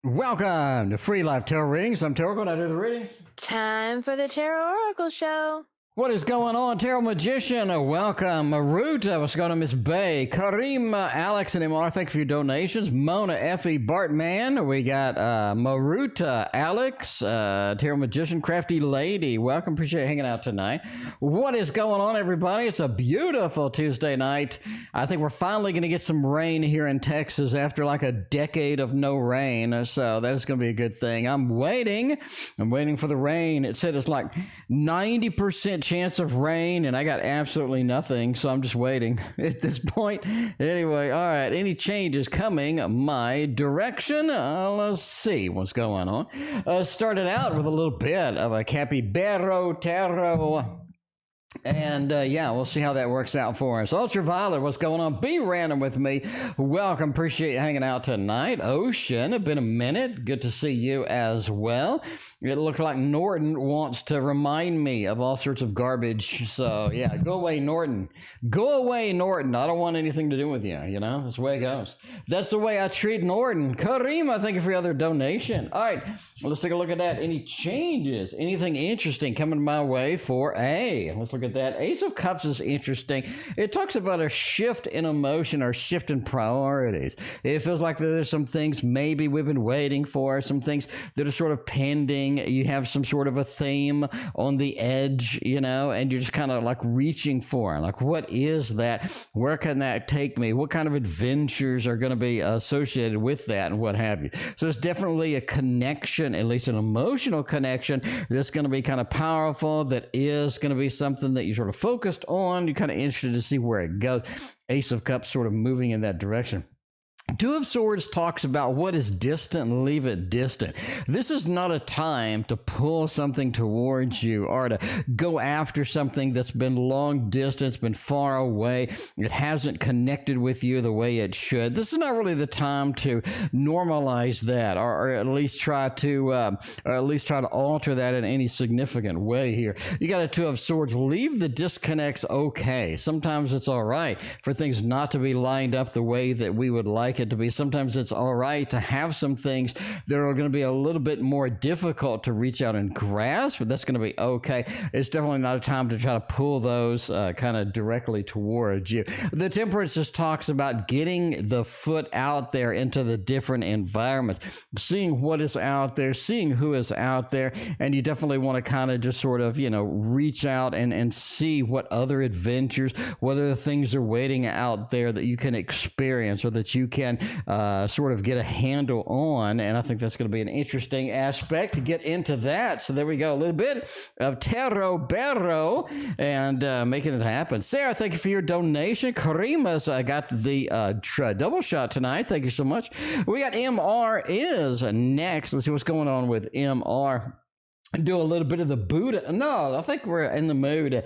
Welcome to Free Life Tarot Readings. I'm Tarot. Going to do the reading. Time for the TarotOracle show. What is going on, Tarot Magician? Welcome, Maruta. What's going on, Miss Bay? Karima, Alex, and MR. Thank you for your donations. Mona, Effie, Bartman. We got Maruta, Alex, Tarot Magician, Crafty Lady. Welcome. Appreciate hanging out tonight. What is going on, everybody? It's a beautiful Tuesday night. I think we're finally going to get some rain here in Texas after like a decade of no rain. So that is going to be a good thing. I'm waiting for the rain. It said it's like 90% chance of rain, and I got absolutely nothing, so I'm just waiting at this point. Anyway, all right, any changes coming my direction? Let's see what's going on. Started out with a little bit of a capybara tarot. And yeah, we'll see how that works out for us. Ultraviolet, what's going on? Be random with me. Welcome. Appreciate you hanging out tonight. Ocean, it's been a minute. Good to see you as well. It looks like Norton wants to remind me of all sorts of garbage. So yeah, go away, Norton. Go away, Norton. I don't want anything to do with you. You know, that's the way it goes. That's the way I treat Norton. Karima, thank you for your other donation. All right, well, let's take a look at that. Any changes? Anything interesting coming my way for A? Let's look at that. Ace of Cups is interesting. It talks about a shift in emotion or shift in priorities. It feels like there's some things maybe we've been waiting for, some things that are sort of pending. You have some sort of a theme on the edge, you know, and you're just kind of like reaching for, like, what is that? Where can that take me? What kind of adventures are going to be associated with that and what have you? So it's definitely a connection, at least an emotional connection, that's going to be kind of powerful, that is going to be something that you sort of focused on. You're kind of interested to see where it goes. Ace of Cups sort of moving in that direction. Two of Swords talks about what is distant, leave it distant. This is not a time to pull something towards you or to go after something that's been long distance, been far away. It hasn't connected with you the way it should. This is not really the time to normalize that, or at least try to alter that in any significant way here. You got a Two of Swords. Leave the disconnects okay. Sometimes it's all right for things not to be lined up the way that we would like it to be. Sometimes it's all right to have some things that are going to be a little bit more difficult to reach out and grasp, but that's going to be okay. It's definitely not a time to try to pull those kind of directly towards you. The Temperance just talks about getting the foot out there into the different environments, seeing what is out there, seeing who is out there, and you definitely want to kind of just sort of, you know, reach out and see what other adventures, what other things are waiting out there that you can experience or that you can sort of get a handle on. And I think that's going to be an interesting aspect to get into that. So there we go, a little bit of tarot barrow and making it happen. Sarah, thank you for your donation. Karima's got the double shot tonight. Thank you so much. We got MR is next. Let's see what's going on with MR. Do a little bit of the Buddha. No, I think we're in the mood.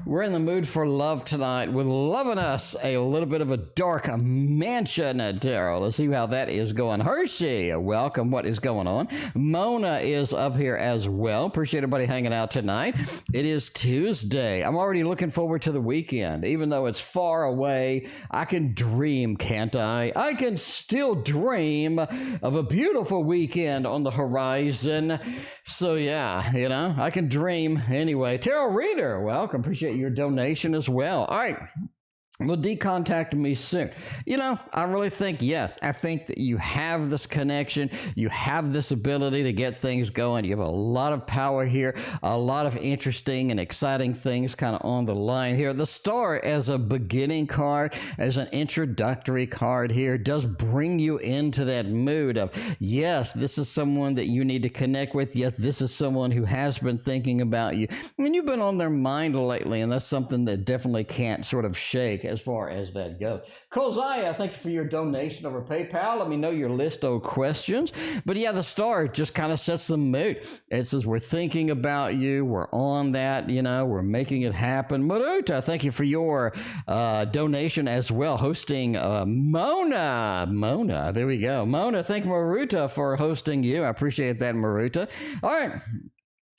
We're in the mood for love tonight with Loving Us, a little bit of a dark mansion tarot. Let's see how that is going. Hershey, welcome. What is going on? Mona is up here as well. Appreciate everybody hanging out tonight. It is Tuesday. I'm already looking forward to the weekend. Even though it's far away, I can dream, can't I? I can still dream of a beautiful weekend on the horizon. So yeah, you know, I can dream. Anyway, Tarot Reader, welcome. Appreciate your donation as well. All right. Will decontact me soon. You know, I really think, yes, I think that you have this connection. You have this ability to get things going. You have a lot of power here, a lot of interesting and exciting things kind of on the line here. The Star as a beginning card, as an introductory card here, does bring you into that mood of, yes, this is someone that you need to connect with. Yes, this is someone who has been thinking about you. And you've been on their mind lately, and that's something that definitely can't sort of shake as far as that goes. Kozaya, thank you for your donation over PayPal. Let me know your list of questions. But yeah, the Star just kind of sets the mood. It says we're thinking about you. We're on that, you know, we're making it happen. Maruta, thank you for your donation as well, hosting Mona. Mona, there we go. Mona, thank Maruta for hosting you. I appreciate that, Maruta. All right.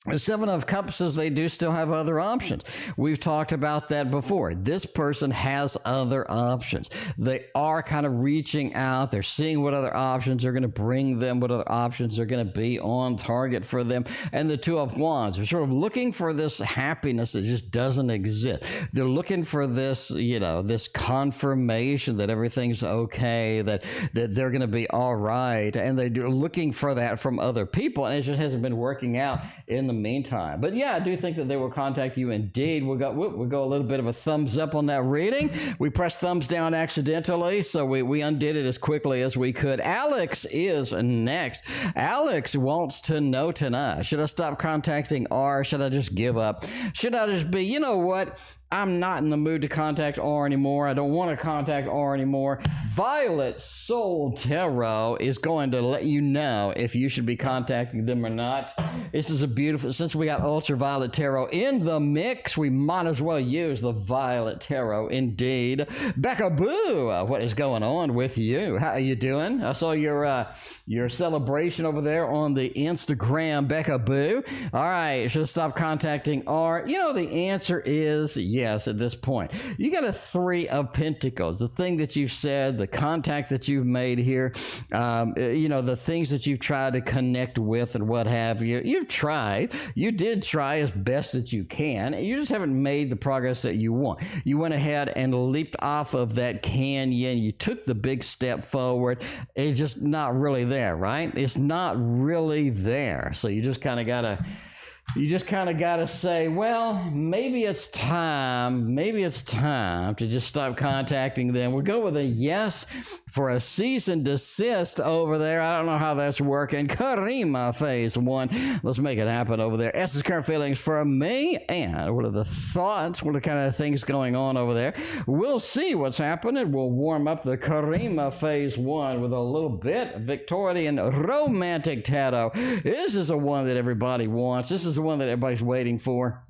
The Seven of Cups says they do still have other options. We've talked about that before. This person has other options. They are kind of reaching out. They're seeing what other options are going to bring them, what other options are going to be on target for them. And the Two of Wands are sort of looking for this happiness that just doesn't exist. They're looking for this, this confirmation that everything's okay, that they're going to be all right. And they're looking for that from other people. And it just hasn't been working out in the meantime. But yeah, I do think that they will contact you indeed. We'll go a little bit of a thumbs up on that reading. We pressed thumbs down accidentally, so we undid it as quickly as we could. Alex is next. Alex wants to know tonight, should I stop contacting R? Should I just give up? Should I just be, you know what? I'm not in the mood to contact R anymore. I don't want to contact R anymore. Violet Soul Tarot is going to let you know if you should be contacting them or not. This is a beautiful, since we got Ultraviolet Tarot in the mix, we might as well use the Violet Tarot indeed. BecaBoo, what is going on with you? How are you doing? I saw your celebration over there on the Instagram, BecaBoo. All right, should I stop contacting R? The answer is yes at this point. You got a Three of Pentacles, the thing that you've said, the contact that you've made here, the things that you've tried to connect with and what have you. You've tried. You did try as best that you can. You just haven't made the progress that you want. You went ahead and leaped off of that canyon. You took the big step forward. It's just not really there, right? It's not really there. So you just kind of got to say, well, maybe it's time to just stop contacting them. We'll go with a yes for a cease and desist over there. I don't know how that's working. Karima phase 1. Let's make it happen over there. S's current feelings for me, and what are the thoughts? What are the kind of things going on over there? We'll see what's happening. We'll warm up the Karima phase 1 with a little bit of Victorian romantic tarot. This is the one that everybody wants. This is the one that everybody's waiting for.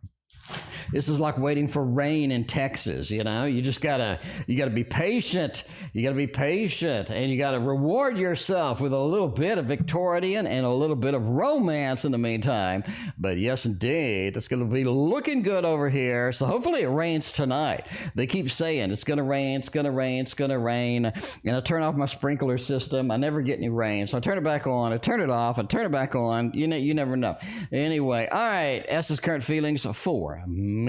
This is like waiting for rain in Texas, you just gotta be patient. You gotta be patient, and you gotta reward yourself with a little bit of Victorian and a little bit of romance in the meantime. But yes, indeed, it's gonna be looking good over here. So hopefully it rains tonight. They keep saying it's gonna rain, it's gonna rain, it's gonna rain. And I turn off my sprinkler system. I never get any rain, so I turn it back on. I turn it off. I turn it back on. You never know. Anyway, all right. S's current feelings for me.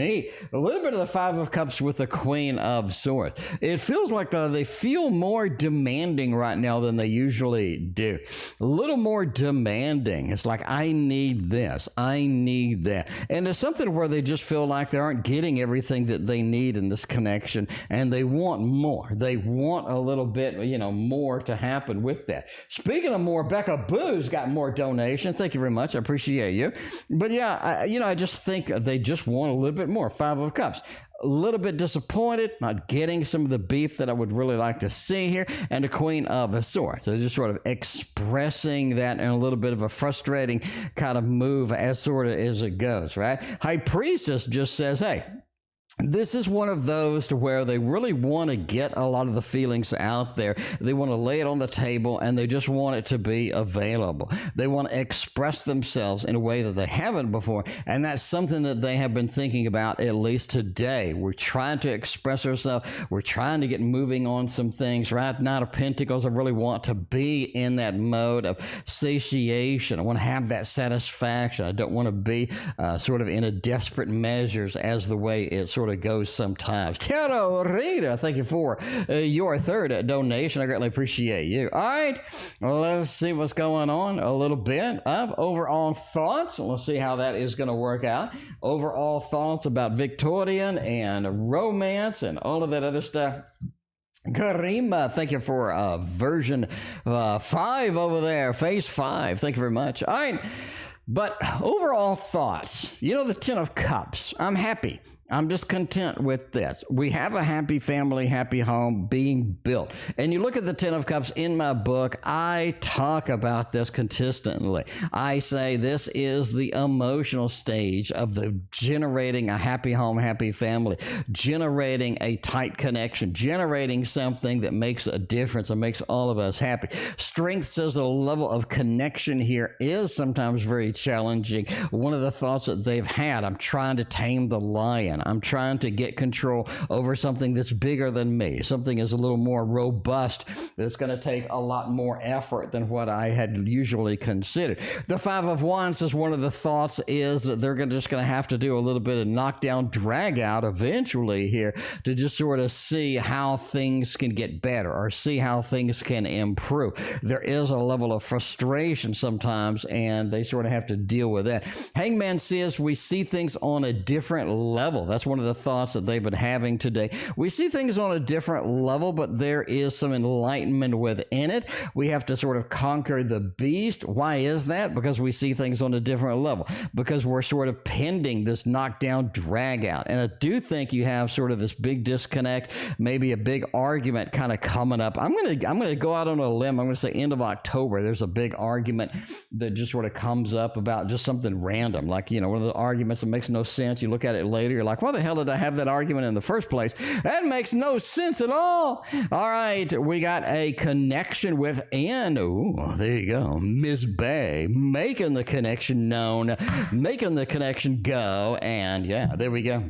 A little bit of the Five of Cups with the Queen of Swords. It feels like they feel more demanding right now than they usually do. A little more demanding. It's like, I need this. I need that. And there's something where they just feel like they aren't getting everything that they need in this connection, and they want more. They want a little bit, more to happen with that. Speaking of more, BecaBoo's got more donations. Thank you very much. I appreciate you. But yeah, I just think they just want a little bit more. Five of Cups. A little bit disappointed, not getting some of the beef that I would really like to see here, and the Queen of Swords. So just sort of expressing that in a little bit of a frustrating kind of move as sort of as it goes, right? High Priestess just says, hey, this is one of those to where they really want to get a lot of the feelings out there. They want to lay it on the table, and they just want it to be available. They want to express themselves in a way that they haven't before, and that's something that they have been thinking about at least today. We're trying to express ourselves. We're trying to get moving on some things, right? Knight of Pentacles, I really want to be in that mode of satiation. I want to have that satisfaction. I don't want to be sort of in a desperate measures as the way it sort of goes sometimes. Tarot Rita, thank you for your third donation. I greatly appreciate you. All right, let's see what's going on. A little bit of overall thoughts. Let's see how that is going to work out. Overall thoughts about Victorian and romance and all of that other stuff. Karima, thank you for version 5 over there, phase 5. Thank you very much. All right. But overall thoughts, the Ten of Cups, I'm happy. I'm just content with this. We have a happy family, happy home being built. And you look at the Ten of Cups in my book, I talk about this consistently. I say this is the emotional stage of the generating a happy home, happy family, generating a tight connection, generating something that makes a difference and makes all of us happy. Strength says the level of connection here is sometimes very challenging. One of the thoughts that they've had, I'm trying to tame the lion. I'm trying to get control over something that's bigger than me. Something is a little more robust. That's going to take a lot more effort than what I had usually considered. The Five of Wands is one of the thoughts is that they're just going to have to do a little bit of knockdown, drag out eventually here to just sort of see how things can get better or see how things can improve. There is a level of frustration sometimes, and they sort of have to deal with that. Hangman says we see things on a different level. That's one of the thoughts that they've been having today. We see things on a different level, but there is some enlightenment within it. We have to sort of conquer the beast. Why is that? Because we see things on a different level. Because we're sort of pending this knockdown, drag out. And I do think you have sort of this big disconnect, maybe a big argument kind of coming up. I'm gonna go out on a limb. I'm gonna say end of October. There's a big argument that just sort of comes up about just something random, like, you know, one of the arguments that makes no sense. You look at it later, you're like, why the hell did I have that argument in the first place? That makes no sense at all. All right, we got a connection with Ann. Ooh, there you go. Miss Bay making the connection known, making the connection go, and yeah, there we go.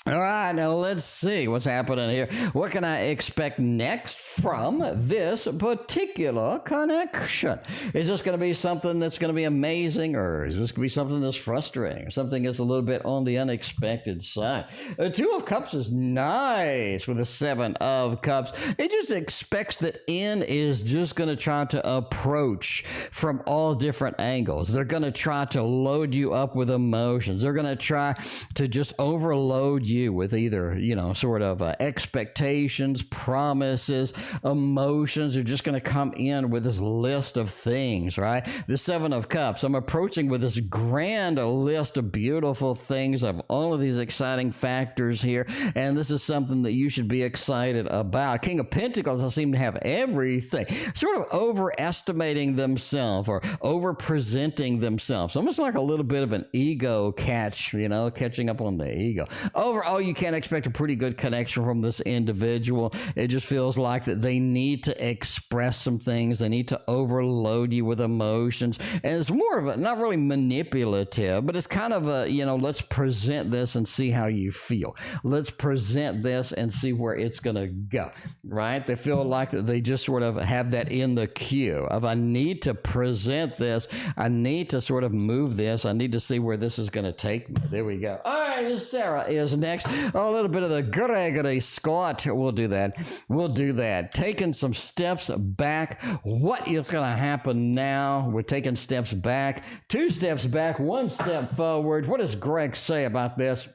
All right, now let's see what's happening here. What can I expect next from this particular connection? Is this going to be something that's going to be amazing, or is this going to be something that's frustrating, or something that's a little bit on the unexpected side? The Two of Cups is nice with the Seven of Cups. It just expects that N is just going to try to approach from all different angles. They're going to try to load you up with emotions. They're going to try to just overload you with either, you know, sort of expectations, promises, emotions. Are just going to come in with this list of things, right? The Seven of Cups, I'm approaching with this grand list of beautiful things, of all of these exciting factors here, and this is something that you should be excited about. King of Pentacles, I seem to have everything, sort of overestimating themselves or over-presenting themselves, almost like a little bit of an ego catch, you know, catching up on the ego. Overall, you can't expect a pretty good connection from this individual. It just feels like that they need to express some things. They need to overload you with emotions. And it's more of a, not really manipulative, but it's kind of a, you know, let's present this and see how you feel. Let's present this and see where it's going to go, right? They feel like that they just sort of have that in the queue of, I need to present this. I need to sort of move this. I need to see where this is going to take me. There we go. All right, Sarah is next. A little bit of the Gregory Scott. We'll do that. We'll do that. Taking some steps back. What is going to happen now? We're taking steps back, 2 steps back, 1 step forward. What does Greg say about this?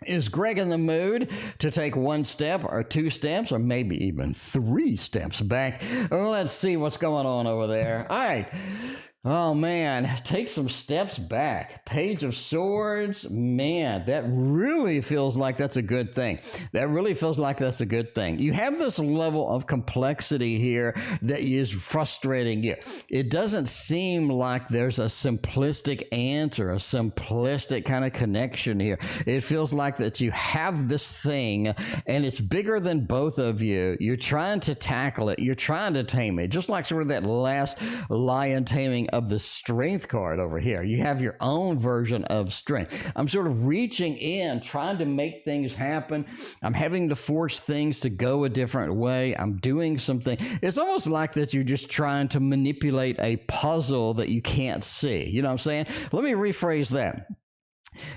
Is Greg in the mood to take 1 step or 2 steps or maybe even 3 steps back? Let's see what's going on over there. All right. Oh, man, take some steps back. Page of Swords, man, that really feels like that's a good thing. That really feels like that's a good thing. You have this level of complexity here that is frustrating you. It doesn't seem like there's a simplistic answer, a simplistic kind of connection here. It feels like that you have this thing, and it's bigger than both of you. You're trying to tackle it. You're trying to tame it, just like sort of that last lion taming of the Strength card over here. You have your own version of Strength. I'm sort of reaching in, trying to make things happen. I'm having to force things to go a different way. I'm doing something. It's almost like that you're just trying to manipulate a puzzle that you can't see. You know what I'm saying? Let me rephrase that.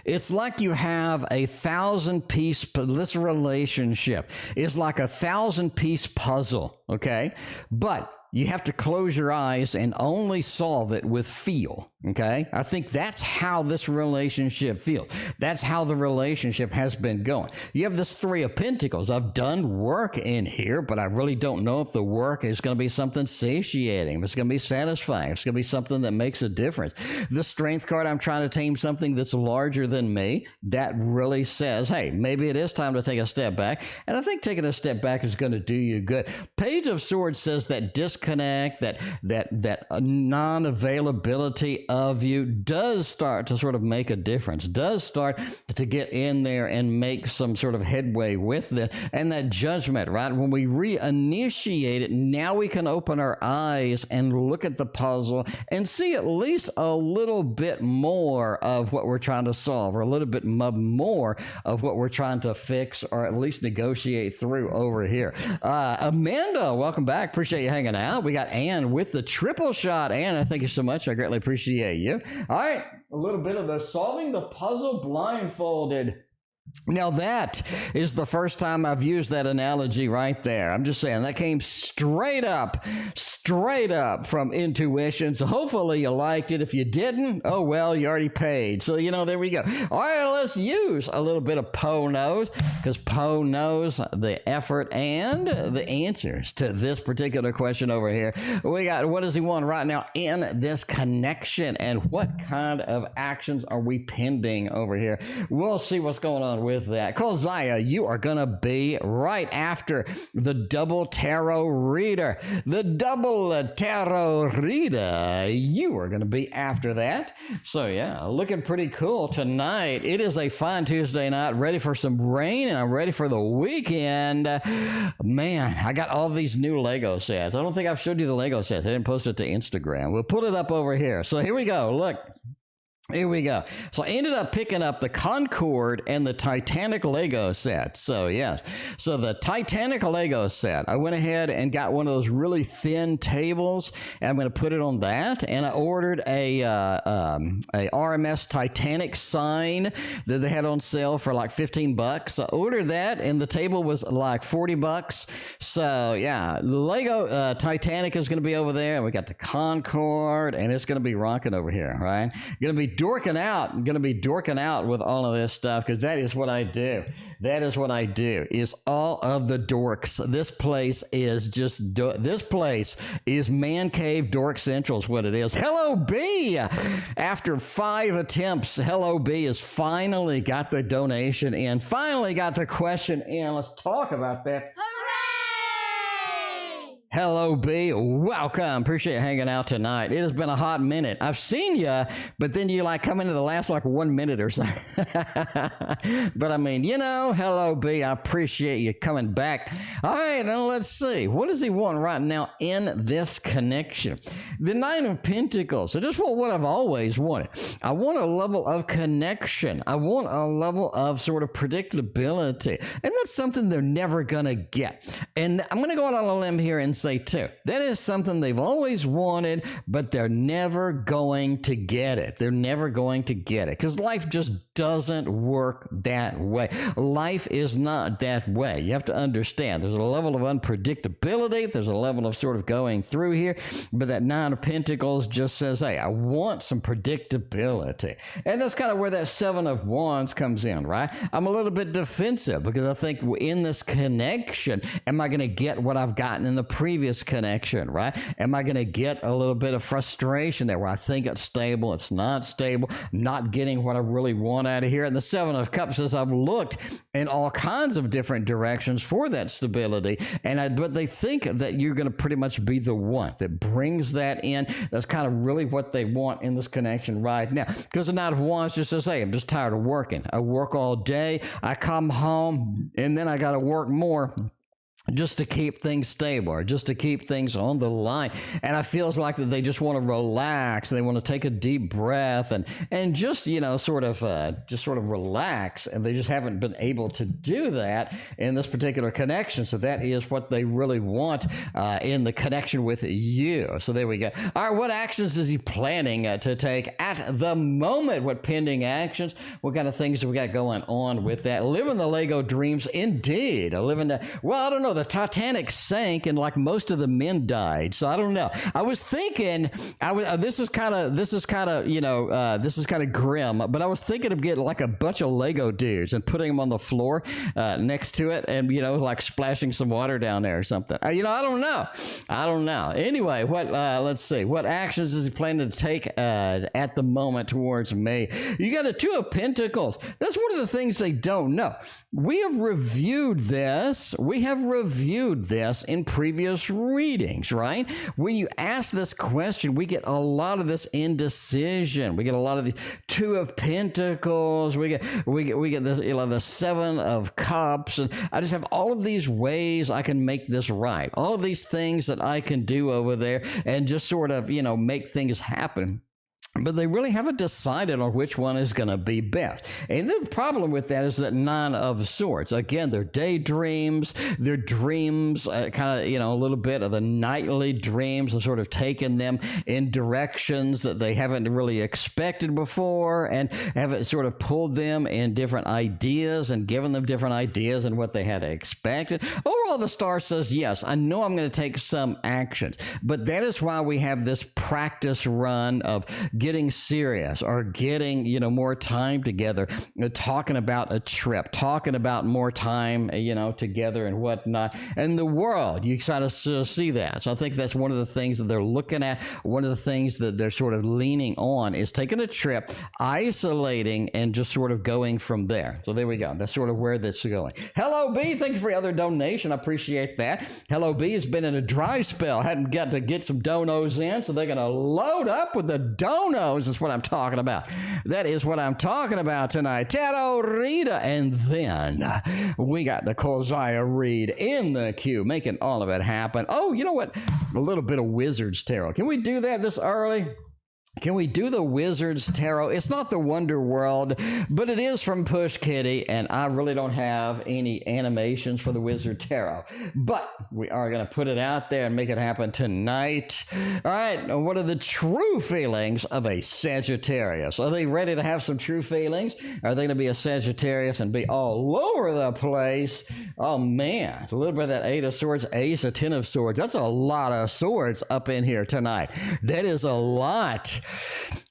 It's like you have a 1,000-piece, this relationship is like a 1,000-piece puzzle, okay? But you have to close your eyes and only solve it with feel. Okay, I think that's how this relationship feels. That's how the relationship has been going. You have this Three of Pentacles. I've done work in here, but I really don't know if the work is going to be something satiating. If it's going to be satisfying. If it's going to be something that makes a difference. The Strength card, I'm trying to tame something that's larger than me. That really says, hey, maybe it is time to take a step back. And I think taking a step back is going to do you good. Page of Swords says that disconnect, that non-availability of you does start to sort of make a difference, does start to get in there and make some sort of headway with it. And that Judgment, right? When we reinitiate it, now we can open our eyes and look at the puzzle and see at least a little bit more of what we're trying to solve, or a little bit more of what we're trying to fix, or at least negotiate through over here. Amanda, welcome back. Appreciate you hanging out. We got Ann with the triple shot. Ann, I thank you so much. I greatly appreciate you. All right, a little bit of the solving the puzzle blindfolded. Now that is the first time I've used that analogy right there. I'm just saying that came straight up from intuition. So hopefully you liked it. If you didn't, oh well, you already paid. So, there we go. All right, let's use a little bit of Poe knows, because Poe knows the effort and the answers to this particular question over here. We got, what does he want right now in this connection, and what kind of actions are we pending over here? We'll see what's going on with that. Kozaya, you are going to be right after the double tarot reader. The double tarot reader, you are going to be after that. So yeah, looking pretty cool tonight. It is a fine Tuesday night, ready for some rain, and I'm ready for the weekend. Man, I got all these new Lego sets. I don't think I've showed you the Lego sets. I didn't post it to Instagram. We'll put it up over here. So here we go. Look. Here we go. So I ended up picking up the Concorde and the Titanic Lego set. So yeah, so the Titanic Lego set, I went ahead and got one of those really thin tables, and I'm going to put it on that. And I ordered a RMS Titanic sign that they had on sale for like $15. I ordered that, and the table was like $40. So yeah, the Lego Titanic is going to be over there, and we got the Concorde, and it's going to be rocking over here, right? Going to be dorking out. I'm going to be dorking out with all of this stuff, because that is what I do. That is what I do, is all of the dorks. This place is just, this place is Man Cave Dork Central is what it is. Hello B! After 5 attempts, Hello B has finally got the donation in, finally got the question in. Let's talk about that. Hello, B. Welcome. Appreciate you hanging out tonight. It has been a hot minute. I've seen you, but then you like come into the last like 1 minute or so. But I mean, hello, B. I appreciate you coming back. All right, now let's see. What does he want right now in this connection? The Nine of Pentacles. I just want what I've always wanted. I want a level of connection. I want a level of sort of predictability. And that's something they're never going to get. And I'm going to go out on a limb here and say, too, that is something they've always wanted, but they're never going to get it. They're never going to get it, because life just doesn't work that way. Life is not that way. You have to understand there's a level of unpredictability. There's a level of sort of going through here, but that Nine of Pentacles just says, hey, I want some predictability. And that's kind of where that Seven of Wands comes in, right? I'm a little bit defensive, because I think in this connection, am I going to get what I've gotten in the previous connection, right? Am I going to get a little bit of frustration there where I think it's stable, it's not stable, not getting what I really want out of here? And the Seven of Cups says I've looked in all kinds of different directions for that stability, but they think that you're going to pretty much be the one that brings that in. That's kind of really what they want in this connection right now, because the Knight of Wands just says, hey, I'm just tired of working. I work all day, I come home, and then I got to work more just to keep things stable, or just to keep things on the line. And I feels like that they just want to relax. They want to take a deep breath and just, sort of relax. And they just haven't been able to do that in this particular connection. So that is what they really want in the connection with you. So there we go. All right, what actions is he planning to take at the moment? What pending actions? What kind of things have we got going on with that? Living the Lego dreams, indeed. Well, I don't know. The Titanic sank and like most of the men died. So I don't know. I was thinking, this is kind of grim, but I was thinking of getting like a bunch of Lego dudes and putting them on the floor next to it and, like splashing some water down there or something. I don't know. Anyway, let's see. What actions is he planning to take at the moment towards me? You got a Two of Pentacles. That's one of the things they don't know. We have reviewed this in previous readings, right? When you ask this question, we get a lot of this indecision. We get a lot of the Two of Pentacles. We get this, the Seven of Cups, and I just have all of these ways I can make this right. All of these things that I can do over there and just sort of, make things happen. But they really haven't decided on which one is going to be best. And the problem with that is that Nine of Swords. Again, they're daydreams, they're dreams, kind of, a little bit of the nightly dreams and sort of taking them in directions that they haven't really expected before and haven't sort of pulled them in different ideas and given them different ideas and what they had expected. Overall, the star says, yes, I know I'm going to take some actions, but that is why we have this practice run of getting serious or getting, more time together, talking about a trip, talking about more time, together and whatnot. And the world, you kind of see that. So I think that's one of the things that they're looking at. One of the things that they're sort of leaning on is taking a trip, isolating, and just sort of going from there. So there we go. That's sort of where that's going. Hello, B. Thank you for your other donation. I appreciate that. Hello, B has been in a dry spell. Hadn't got to get some donos in, so they're going to load up with the donos. Is what I'm talking about. That is what I'm talking about tonight. Tarot Rita. And then we got the Kolzaya read in the queue, making all of it happen. Oh, you know what? A little bit of Wizards Tarot. Can we do that this early? Can we do the Wizards Tarot? It's not the Wonder World, but it is from Push Kitty, and I really don't have any animations for the Wizard Tarot. But we are going to put it out there and make it happen tonight. All right, what are the true feelings of a Sagittarius? Are they ready to have some true feelings? Are they going to be a Sagittarius and be all over the place? Oh, man, a little bit of that Eight of Swords, Ace, a Ten of Swords. That's a lot of swords up in here tonight. That is a lot.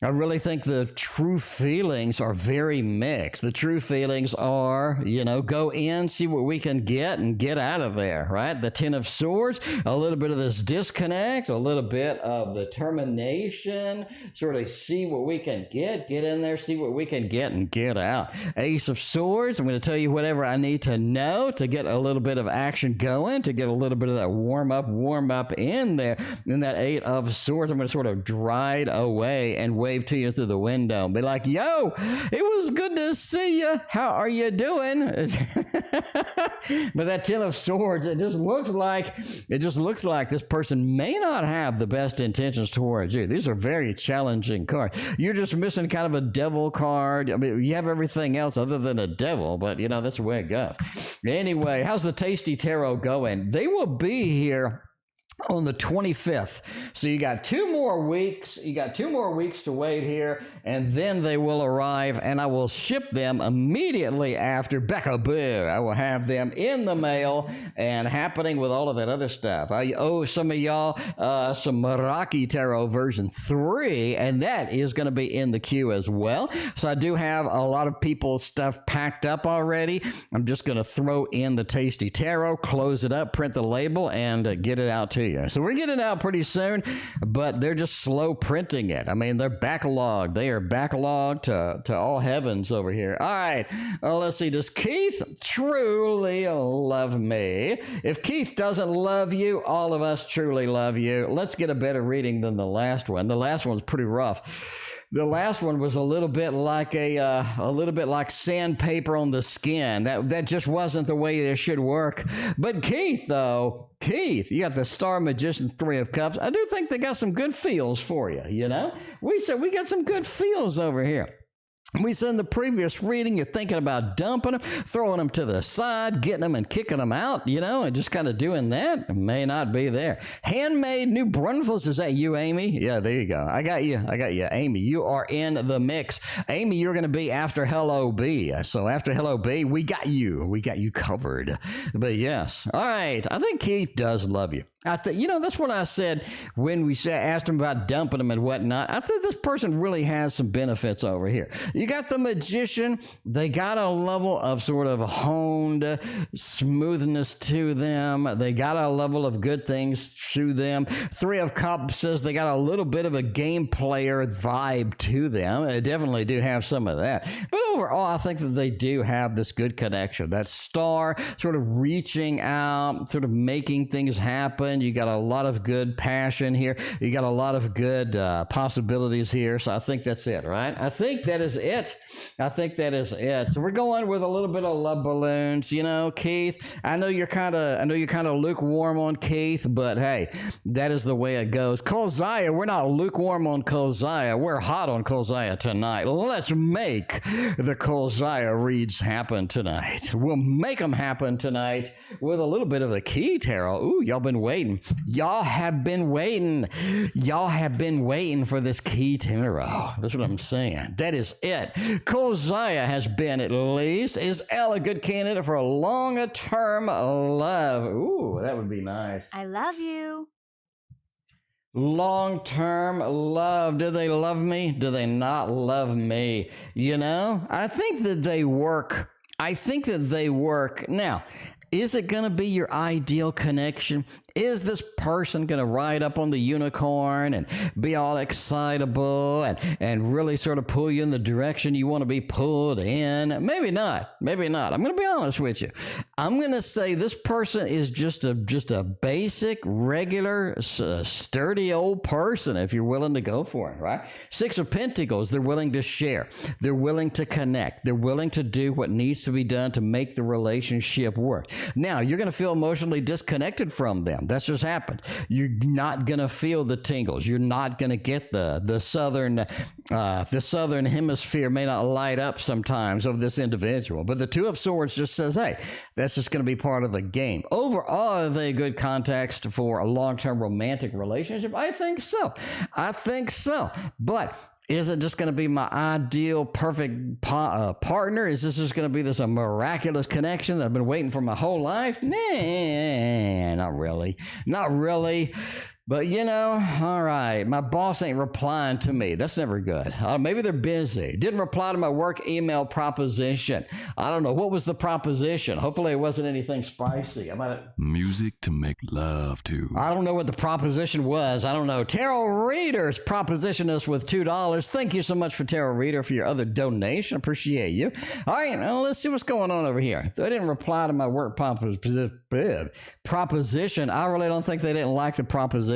I really think the true feelings are very mixed. The true feelings are, go in, see what we can get, and get out of there, right? The Ten of Swords, a little bit of this disconnect, a little bit of the termination, sort of see what we can get in there, see what we can get, and get out. Ace of Swords, I'm going to tell you whatever I need to know to get a little bit of action going, to get a little bit of that warm up in there. And that Eight of Swords, I'm going to sort of dride away and wave to you through the window and be like, yo, it was good to see you. How are you doing? But that Ten of Swords, it just looks like this person may not have the best intentions towards you. These are very challenging cards. You're just missing kind of a devil card. I mean, you have everything else other than a devil, but that's the way it goes. Anyway, how's the Tasty Tarot going? They will be here on the 25th. So you got 2 more weeks. You got 2 more weeks to wait here, and then they will arrive, and I will ship them immediately after BecaBoo. I will have them in the mail and happening with all of that other stuff. I owe some of y'all some Meraki Tarot version 3, and that is going to be in the queue as well. So I do have a lot of people's stuff packed up already. I'm just going to throw in the Tasty Tarot, close it up, print the label, and get it out to you. So we're getting it out pretty soon, but they're just slow printing it. I mean, they're backlogged. They are backlogged to all heavens over here. All right. Let's see. Does Keith truly love me? If Keith doesn't love you, all of us truly love you. Let's get a better reading than the last one. The last one's pretty rough. The last one was a little bit like sandpaper on the skin. That just wasn't the way it should work. But Keith, though, you got the Star Magician, 3 of Cups. I do think they got some good feels for you, We said we got some good feels over here. We said in the previous reading, you're thinking about dumping them, throwing them to the side, getting them and kicking them out, and just kind of doing that. It may not be there. Handmade New Braunfels, is that you, Amy? Yeah, there you go. I got you, Amy. You are in the mix. Amy, you're going to be after Hello B. So after Hello B, we got you. We got you covered. But yes. All right. I think Keith does love you. That's what I said when we asked him about dumping them and whatnot. I think this person really has some benefits over here. You got the Magician. They got a level of sort of honed smoothness to them. They got a level of good things to them. Three of Cups says they got a little bit of a game player vibe to them. They definitely do have some of that. But overall, I think that they do have this good connection. That Star sort of reaching out, sort of making things happen. You got a lot of good passion here. You got a lot of good possibilities here. So I think that's it, right? I think that is it. So we're going with a little bit of love balloons. Keith, I know you're kind of lukewarm on Keith, but hey, that is the way it goes. Kolziah, we're not lukewarm on Kolziah. We're hot on Kolziah tonight. Let's make the Kolziah reads happen tonight. We'll make them happen tonight with a little bit of the key tarot. Ooh, y'all been waiting. Y'all have been waiting for this key tarot. That's what I'm saying. That is it. Kolziah has been, at least. Is Elle a good candidate for a long-term love? Ooh, that would be nice. I love you. Long-term love. Do they love me? Do they not love me? I think that they work. Now, is it going to be your ideal connection? Is this person going to ride up on the unicorn and be all excitable and really sort of pull you in the direction you want to be pulled in? Maybe not. I'm going to be honest with you. I'm going to say this person is just a basic, regular, sturdy old person if you're willing to go for it, right? Six of Pentacles, they're willing to share. They're willing to connect. They're willing to do what needs to be done to make the relationship work. Now, you're going to feel emotionally disconnected from them. That's just happened. You're not going to feel the tingles. You're not going to get the southern hemisphere may not light up sometimes of this individual. But the Two of Swords just says, hey, that's just going to be part of the game. Overall, are they a good context for a long-term romantic relationship? I think so. But is it just going to be my ideal, perfect partner? Is this just going to be this miraculous connection that I've been waiting for my whole life? Nah, not really. But, all right, my boss ain't replying to me. That's never good. Maybe they're busy. Didn't reply to my work email proposition. I don't know. What was the proposition? Hopefully it wasn't anything spicy. Music to make love to. I don't know what the proposition was. I don't know. Tarot Readers propositioned us with $2. Thank you so much for Tarot Reader for your other donation. Appreciate you. All right, now let's see what's going on over here. They didn't reply to my work proposition. I really don't think they didn't like the proposition.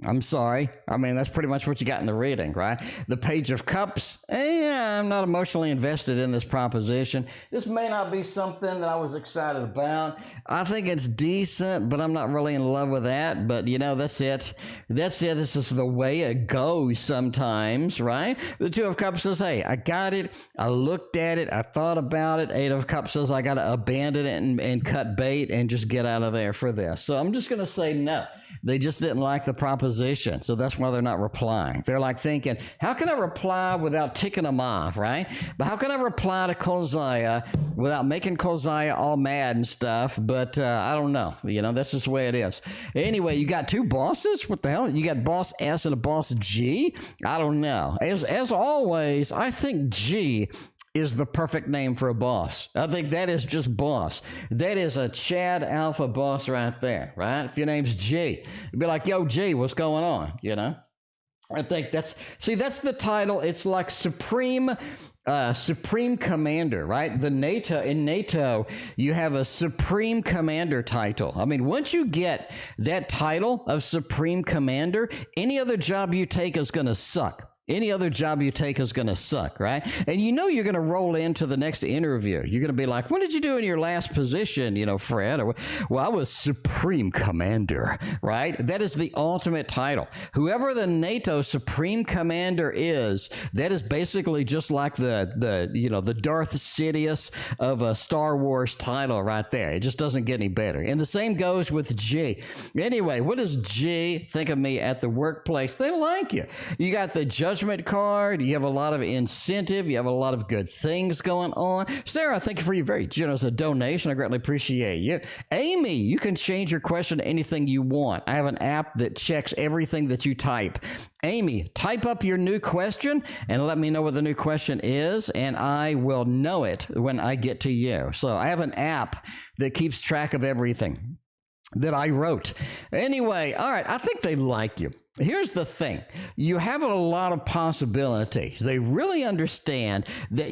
I'm sorry. That's pretty much what you got in the reading, right? The Page of Cups. I'm not emotionally invested in this proposition. This may not be something that I was excited about. I think it's decent, but I'm not really in love with that. But, that's it. This is the way it goes sometimes, right? The Two of Cups says, hey, I got it. I looked at it. I thought about it. Eight of Cups says I got to abandon it and cut bait and just get out of there for this. So I'm just going to say no. They just didn't like the proposition, so that's why they're not replying. They're like thinking, how can I reply without ticking them off, right? But how can I reply to Kolziah without making Kolziah all mad and stuff? But I don't know. That's just the way it is. Anyway, you got two bosses? What the hell? You got boss S and a boss G? I don't know. As always, I think G is the perfect name for a boss. I think that is just boss. That is a Chad Alpha boss right there, right? If your name's G, you'd be like, yo, G, what's going on? I think that's the title. It's like Supreme Commander, right? In NATO, you have a Supreme Commander title. Once you get that title of Supreme Commander, any other job you take is going to suck. Any other job you take is going to suck, right? And you know you're going to roll into the next interview. You're going to be like, what did you do in your last position, you know, Fred? Or, well, I was Supreme Commander, right? That is the ultimate title. Whoever the NATO Supreme Commander is, that is basically just like the Darth Sidious of a Star Wars title right there. It just doesn't get any better. And the same goes with G. Anyway, what does G think of me at the workplace? They like you. You got the judgement card. You have a lot of incentive. You have a lot of good things going on. Sarah, thank you for your very generous donation. I greatly appreciate you. Amy, you can change your question to anything you want. I have an app that checks everything that you type. Amy, type up your new question and let me know what the new question is, and I will know it when I get to you. So I have an app that keeps track of everything that I wrote. Anyway, all right, I think they like you. Here's the thing. You have a lot of possibilities. They really understand that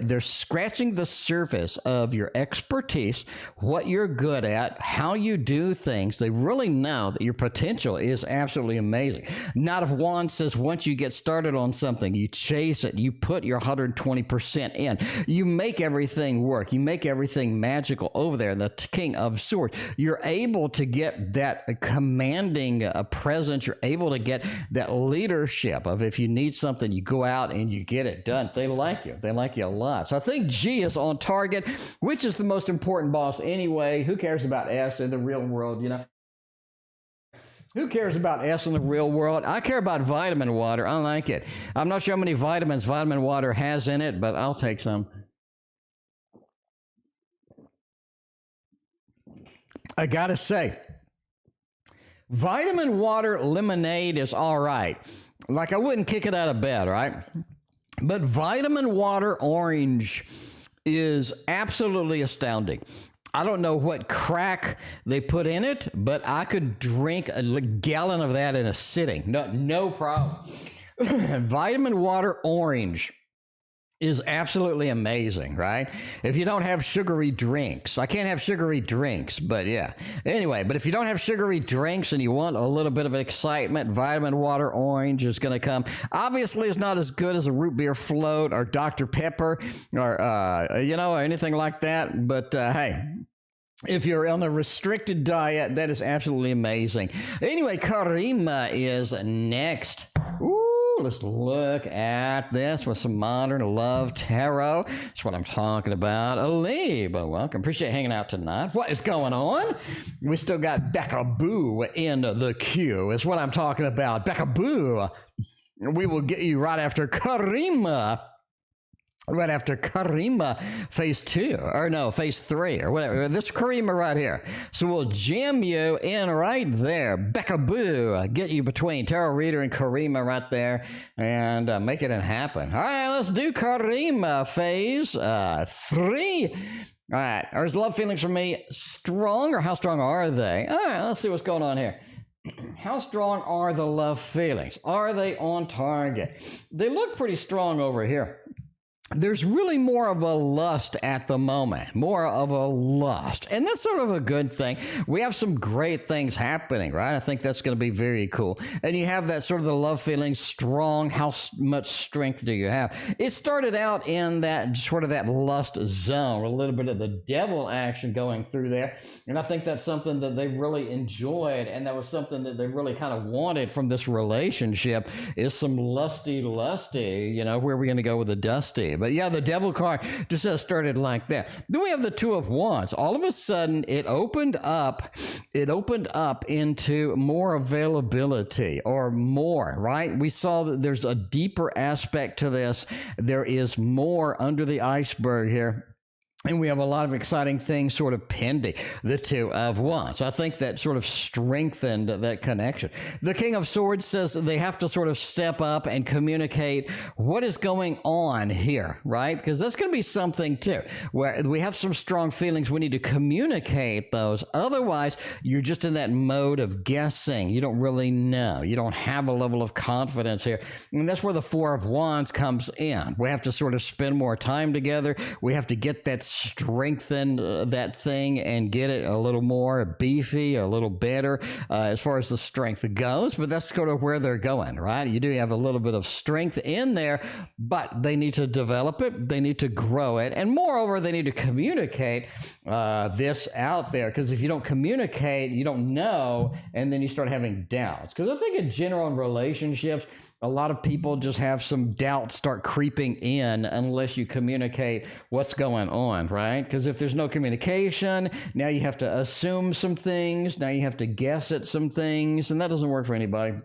they're scratching the surface of your expertise, what you're good at, how you do things. They really know that your potential is absolutely amazing. Knight of Wands says once you get started on something, you chase it, you put your 120% in. You make everything work. You make everything magical over there. The King of Swords, you're able to get that commanding presence. You're able to get that leadership of if you need something, you go out and you get it done. They like you. They like you a lot. So I think G is on target, which is the most important boss anyway. Who cares about S in the real world, you know? Who cares about S in the real world? I care about vitamin water. I like it. I'm not sure how many vitamins vitamin water has in it, but I'll take some. I gotta say, vitamin water lemonade is all right. Like, I wouldn't kick it out of bed, right? But vitamin water orange is absolutely astounding. I don't know what crack they put in it, but I could drink a gallon of that in a sitting. No problem. Vitamin water orange is absolutely amazing, right? If you don't have sugary drinks, I can't have sugary drinks, but yeah. Anyway, but if you don't have sugary drinks and you want a little bit of excitement, vitamin water orange is going to come. Obviously, it's not as good as a root beer float or Dr. Pepper or, or anything like that. But hey, if you're on a restricted diet, that is absolutely amazing. Anyway, Karima is next. Ooh. Let's look at this with some modern love tarot. That's what I'm talking about. Alib, welcome. Appreciate hanging out tonight. What is going on? We still got BecaBoo in the queue. Is what I'm talking about. BecaBoo. We will get you right after Karima. Right after Karima phase 2, or no, phase 3, or whatever. This Karima right here. So we'll jam you in right there. BecaBoo, get you between Tarot Reader and Karima right there, and make it happen. All right, let's do Karima phase 3. All right, are his love feelings for me strong, or how strong are they? All right, let's see what's going on here. How strong are the love feelings? Are they on target? They look pretty strong over here. There's really more of a lust at the moment, more of a lust. And that's sort of a good thing. We have some great things happening, right? I think that's going to be very cool. And you have that sort of the love feeling strong. How much strength do you have? It started out in that sort of that lust zone, a little bit of the devil action going through there. And I think that's something that they really enjoyed. And that was something that they really kind of wanted from this relationship, is some lusty, where are we going to go with the dusty? But yeah, the devil card just started like that. Then we have the Two of Wands. All of a sudden, it opened up into more availability, or more, right? We saw that there's a deeper aspect to this. There is more under the iceberg here. And we have a lot of exciting things sort of pending. The Two of Wands. I think that sort of strengthened that connection. The King of Swords says they have to sort of step up and communicate what is going on here, right? Because that's going to be something too, where we have some strong feelings. We need to communicate those. Otherwise, you're just in that mode of guessing. You don't really know. You don't have a level of confidence here. And that's where the Four of Wands comes in. We have to sort of spend more time together. We have to get that strengthen that thing and get it a little more beefy, a little better as far as the strength goes. But that's sort of where they're going, right? You do have a little bit of strength in there, but they need to develop it. They need to grow it. And moreover, they need to communicate this out there, because if you don't communicate, you don't know, and then you start having doubts. Because I think in general in relationships, a lot of people just have some doubts start creeping in unless you communicate what's going on, right? Because if there's no communication, now you have to assume some things, now you have to guess at some things, and that doesn't work for anybody,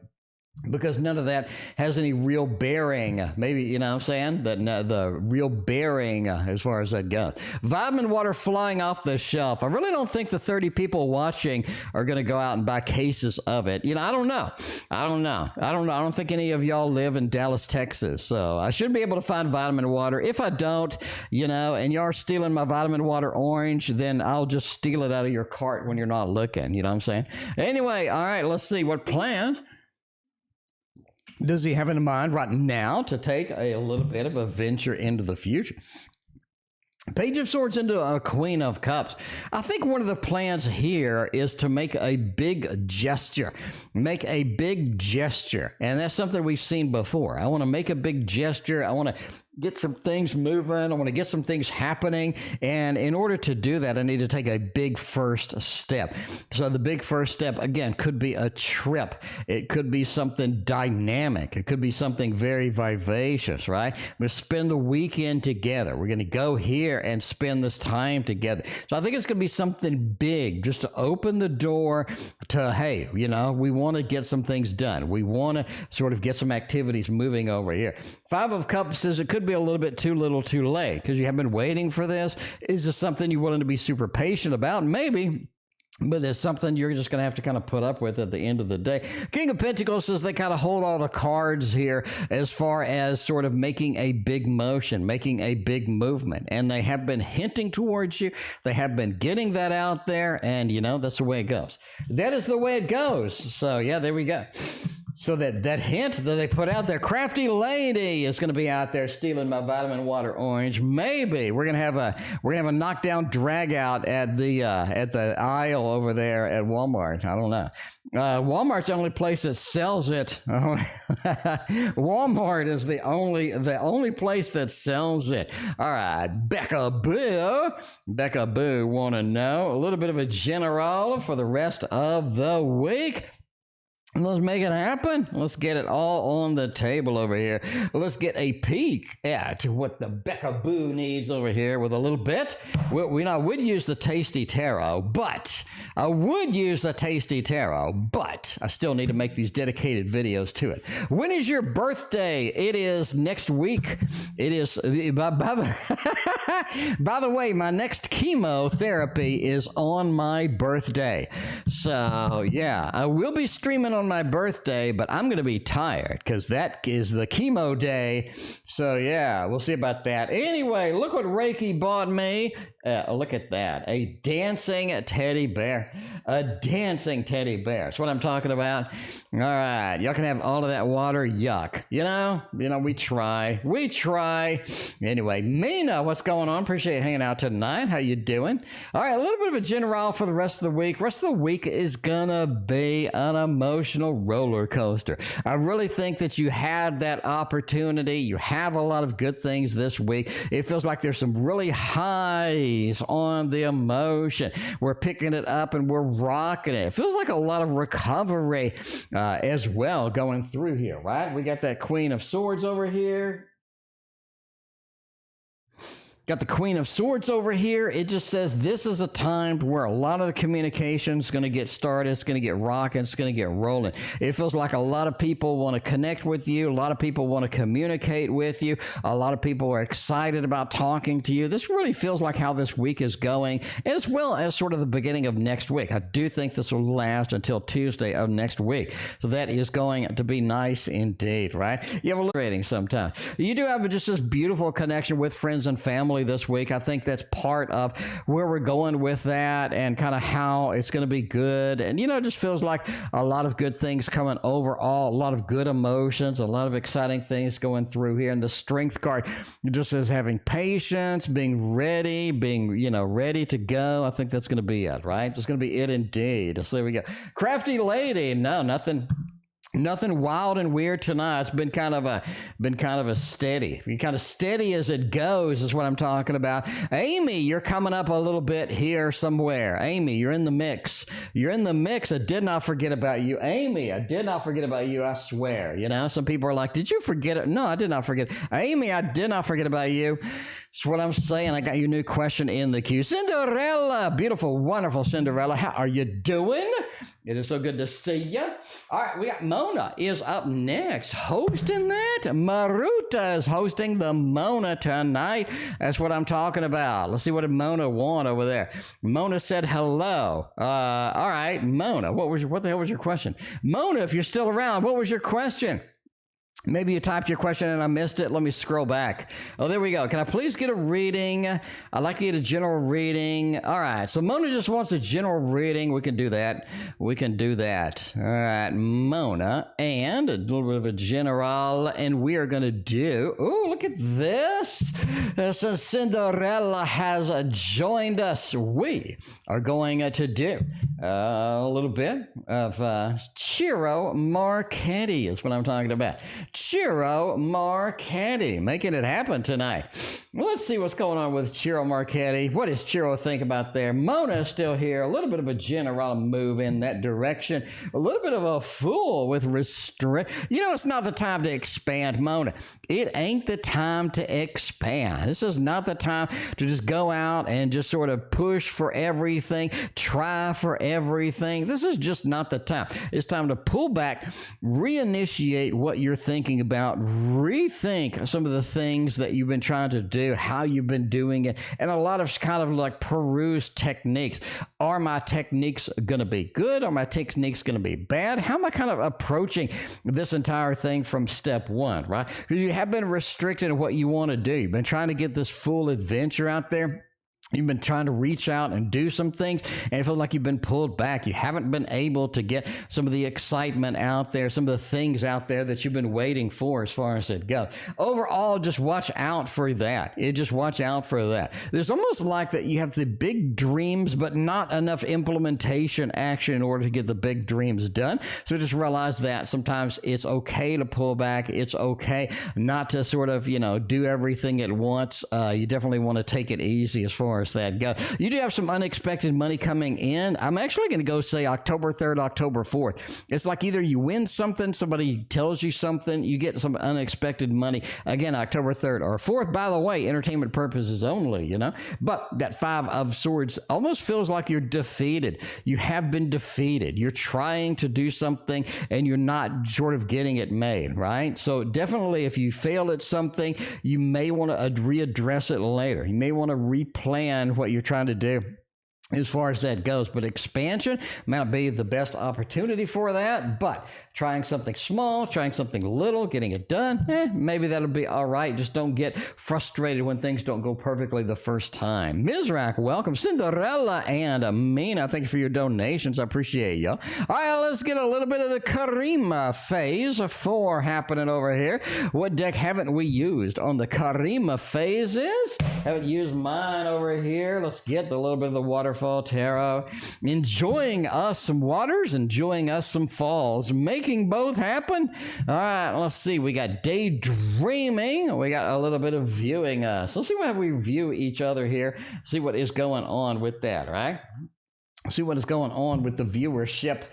because none of that has any real bearing. Maybe, you know what I'm saying? The real bearing as far as that goes. Vitamin water flying off the shelf. I really don't think the 30 people watching are going to go out and buy cases of it. You know, I don't know. I don't think any of y'all live in Dallas, Texas. So I should be able to find vitamin water. If I don't, you know, and you're stealing my vitamin water orange, then I'll just steal it out of your cart when you're not looking. You know what I'm saying? Anyway, all right, let's see what plans does he have in mind right now to take a little bit of a venture into the future? Page of Swords into a Queen of Cups. I think one of the plans here is to make a big gesture. Make a big gesture. And that's something we've seen before. I want to make a big gesture. I want to get some things moving. I want to get some things happening. And in order to do that, I need to take a big first step. So the big first step, again, could be a trip. It could be something dynamic. It could be something very vivacious, right? We're going to spend a weekend together. We're going to go here and spend this time together. So I think it's going to be something big, just to open the door to, hey, you know, we want to get some things done. We want to sort of get some activities moving over here. Five of Cups says it could be a little bit too little too late, because you have been waiting for this. Is this something you're willing to be super patient about? Maybe. But there's something you're just going to have to kind of put up with at the end of the day. King of Pentacles says they kind of hold all the cards here as far as sort of making a big motion, making a big movement. And they have been hinting towards you. They have been getting that out there. And, you know, that's the way it goes. That is the way it goes. So, yeah, there we go. So that hint that they put out there, crafty lady is going to be out there stealing my vitamin water orange. Maybe we're gonna have a knockdown drag out at the aisle over there at Walmart. I don't know. Walmart's the only place that sells it. Walmart is the only place that sells it. All right, BecaBoo want to know a little bit of a general for the rest of the week. Let's make it happen. Let's get it all on the table over here. Let's get a peek at what the BecaBoo needs over here with a little bit. I would use the Tasty Tarot, but I still need to make these dedicated videos to it. When is your birthday? It is next week. It is, by the way, my next chemotherapy is on my birthday. So, yeah, I will be streaming on my birthday, but I'm going to be tired because that is the chemo day. So, yeah, we'll see about that. Anyway, look what Reiki bought me. Look at that. A dancing teddy bear. A dancing teddy bear. That's what I'm talking about. All right. Y'all can have all of that water. Yuck. You know, we try. Anyway, Mina, what's going on? Appreciate you hanging out tonight. How you doing? All right. A little bit of a general for the rest of the week. Rest of the week is gonna be an emotional roller coaster. I really think that you had that opportunity. You have a lot of good things this week. It feels like there's some really highs on the emotion. We're picking it up and we're rocking it. It feels like a lot of recovery as well going through here, right? We got that Queen of Swords over here. Got the Queen of Swords over here. It just says this is a time where a lot of the communication is going to get started. It's going to get rocking. It's going to get rolling. It feels like a lot of people want to connect with you. A lot of people want to communicate with you. A lot of people are excited about talking to you. This really feels like how this week is going, as well as sort of the beginning of next week. I do think this will last until Tuesday of next week. So that is going to be nice indeed, right? You have a little rating sometimes. You do have just this beautiful connection with friends and family definitely this week. I think that's part of where we're going with that and kind of how it's going to be good. And, it just feels like a lot of good things coming overall, a lot of good emotions, a lot of exciting things going through here. And the strength card just says having patience, being ready, ready to go. I think that's going to be it, right? It's going to be it indeed. So there we go. Crafty lady. No, nothing wild and weird tonight. It's been kind of a steady, kind of steady as it goes is what I'm talking about. Amy, you're coming up a little bit here somewhere. Amy, you're in the mix. You're in the mix. I did not forget about you. Amy, I did not forget about you. I swear. Some people are like, did you forget it? No, I did not forget. Amy, I did not forget about you. That's what I'm saying. I got your new question in the queue. Cinderella, beautiful, wonderful Cinderella. How are you doing? It is so good to see you. All right, we got Mona is up next, hosting that. Maruta is hosting the Mona tonight. That's what I'm talking about. Let's see what did Mona want over there. Mona said hello. All right, Mona, what the hell was your question? Mona, if you're still around, what was your question? Maybe you typed your question and I missed it. Let me scroll back. Oh, there we go. Can I please get a reading? I'd like to get a general reading. All right. So Mona just wants a general reading. We can do that. All right. Mona and a little bit of a general. And we are going to do, oh, look at this. Since Cinderella has joined us, we are going to do a little bit of Ciro Marchetti is what I'm talking about. Ciro Marchetti, making it happen tonight. Well, let's see what's going on with Ciro Marchetti. What does Ciro think about there? Mona is still here. A little bit of a general move in that direction. A little bit of a fool with restrict. It's not the time to expand, Mona. It ain't the time to expand. This is not the time to just go out and just sort of push for everything, try for everything. This is just not the time. It's time to pull back, reinitiate what you're thinking about, rethink some of the things that you've been trying to do, how you've been doing it, and a lot of kind of like peruse techniques. Are my techniques going to be good? Are my techniques going to be bad? How am I kind of approaching this entire thing from step one, right? Because you have been restricted in what you want to do. You've been trying to get this full adventure out there. You've been trying to reach out and do some things, and it feels like you've been pulled back. You haven't been able to get some of the excitement out there, some of the things out there that you've been waiting for as far as it goes. Overall, just watch out for that. Just watch out for that. There's almost like that you have the big dreams, but not enough implementation action in order to get the big dreams done. So just realize that sometimes it's okay to pull back. It's okay not to sort of, do everything at once. You definitely want to take it easy as far as that goes. You do have some unexpected money coming in. I'm actually going to go say October 3rd, October 4th. It's like either you win something, somebody tells you something, you get some unexpected money. Again, October 3rd or 4th, by the way, entertainment purposes only, But that 5 of Swords almost feels like you're defeated. You have been defeated. You're trying to do something and you're not sort of getting it made, right? So definitely if you fail at something, you may want to readdress it later. You may want to replan what you're trying to do as far as that goes. But expansion may not be the best opportunity for that, but trying something small, trying something little, getting it done, maybe that'll be all right. Just don't get frustrated when things don't go perfectly the first time. Mizrak, welcome. Cinderella and Mina, thank you for your donations. I appreciate you. All right, let's get a little bit of the Karima phase 4 happening over here. What deck haven't we used on the Karima phases? Haven't used mine over here. Let's get a little bit of the Waterfall Tarot. Enjoying us some waters, enjoying us some falls. Making both happen. All right, let's see. We got daydreaming. We got a little bit of viewing us. Let's see how we view each other here. See what is going on with that, right? See what is going on with the viewership.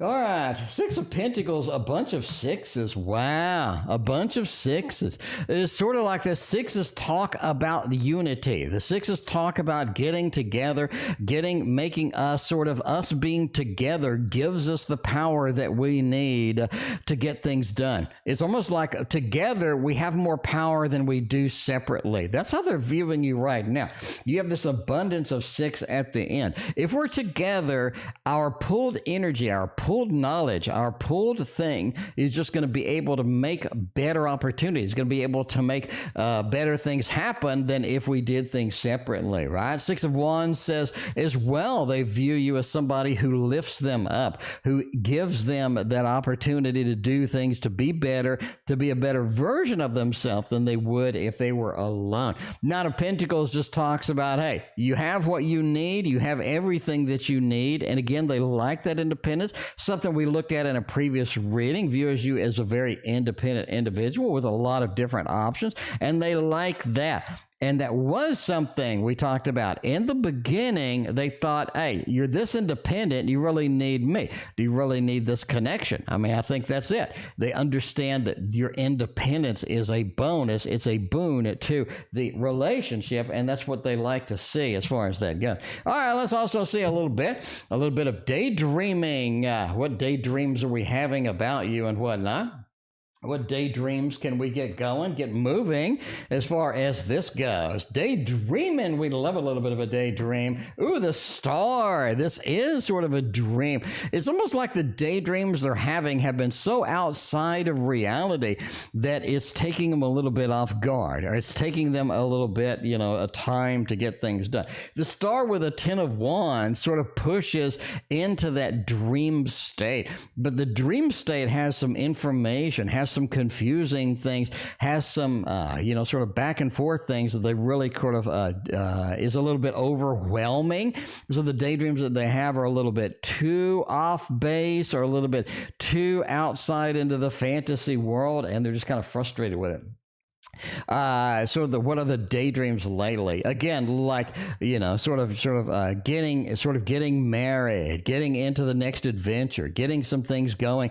All right, 6 of Pentacles, a bunch of 6s. Wow, a bunch of 6s. It's sort of like the 6s talk about the unity. The 6s talk about getting together, making us sort of us being together gives us the power that we need to get things done. It's almost like together we have more power than we do separately. That's how they're viewing you right now. You have this abundance of 6 at the end. If we're together, our pulled energy, our pulled pooled knowledge, our pooled thing is just going to be able to make better opportunities, going to be able to make better things happen than if we did things separately, right? Six of Wands says as well, they view you as somebody who lifts them up, who gives them that opportunity to do things, to be better, to be a better version of themselves than they would if they were alone. Nine of Pentacles just talks about, hey, you have what you need, you have everything that you need, and again, they like that independence, something we looked at in a previous reading, views you as a very independent individual with a lot of different options, and they like that. And that was something we talked about. In the beginning, they thought, hey, you're this independent, you really need me. Do you really need this connection? I mean, I think that's it. They understand that your independence is a bonus. It's a boon to the relationship, and that's what they like to see as far as that goes. All right, let's also see a little bit of daydreaming. What daydreams are we having about you and whatnot? What daydreams can we get going, get moving as far as this goes? Daydreaming, we love a little bit of a daydream. Ooh, the star. This is sort of a dream. It's almost like the daydreams they're having have been so outside of reality that it's taking them a little bit off guard, or it's taking them a little bit, a time to get things done. The star with a 10 of Wands sort of pushes into that dream state, but the dream state has some information, has some confusing things, has some, sort of back and forth things that they really sort of is a little bit overwhelming. So the daydreams that they have are a little bit too off base or a little bit too outside into the fantasy world, and they're just kind of frustrated with it. What are the daydreams lately? Again, like, getting married, getting into the next adventure, getting some things going,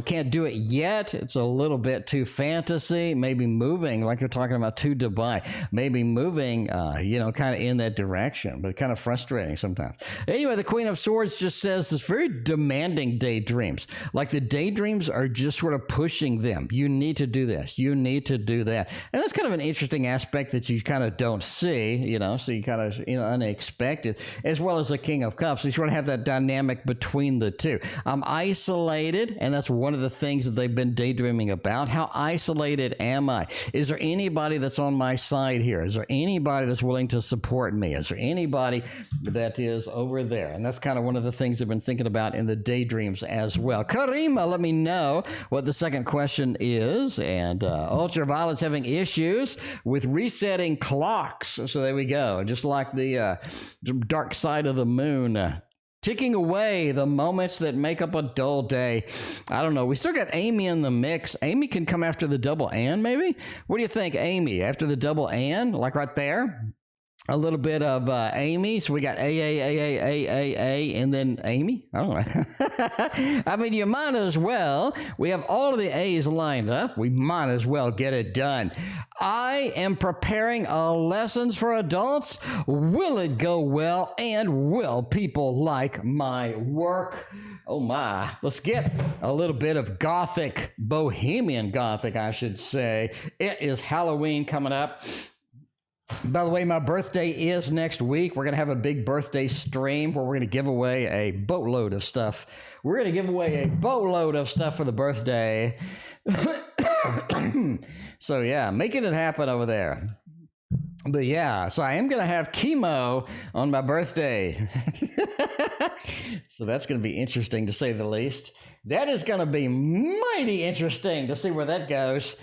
can't do it yet. It's a little bit too fantasy, maybe moving, like you're talking about, to Dubai, maybe moving, kind of in that direction, but kind of frustrating sometimes. Anyway, the Queen of Swords just says this very demanding daydreams, like the daydreams are just sort of pushing them. You need to do this. You need to do that. And that's kind of an interesting aspect that you kind of don't see, so you kind of, unexpected, as well as the King of Cups. So you sort of have that dynamic between the two. I'm isolated, and that's one of the things that they've been daydreaming about. How isolated am I? Is there anybody that's on my side here? Is there anybody that's willing to support me? Is there anybody that is over there? And that's kind of one of the things I've been thinking about in the daydreams as well. Karima, let me know what the second question is. And Ultraviolet's having issues with resetting clocks. So there we go. Just like the dark side of the moon, ticking away the moments that make up a dull day. I don't know. We still got Amy in the mix. Amy can come after the double and, maybe? What do you think, Amy? After the double and, like right there? A little bit of Amy. So we got A, and then Amy. I don't know. I mean, you might as well. We have all of the A's lined up. We might as well get it done. I am preparing lessons for adults. Will it go well? And will people like my work? Oh my. Let's get a little bit of gothic, bohemian gothic, I should say. It is Halloween coming up. By the way, my birthday is next week. We're going to have a big birthday stream where we're going to give away a boatload of stuff. We're going to give away a boatload of stuff for the birthday. So yeah, making it happen over there. But yeah, so I am going to have chemo on my birthday. So that's going to be interesting, to say the least. That is going to be mighty interesting to see where that goes.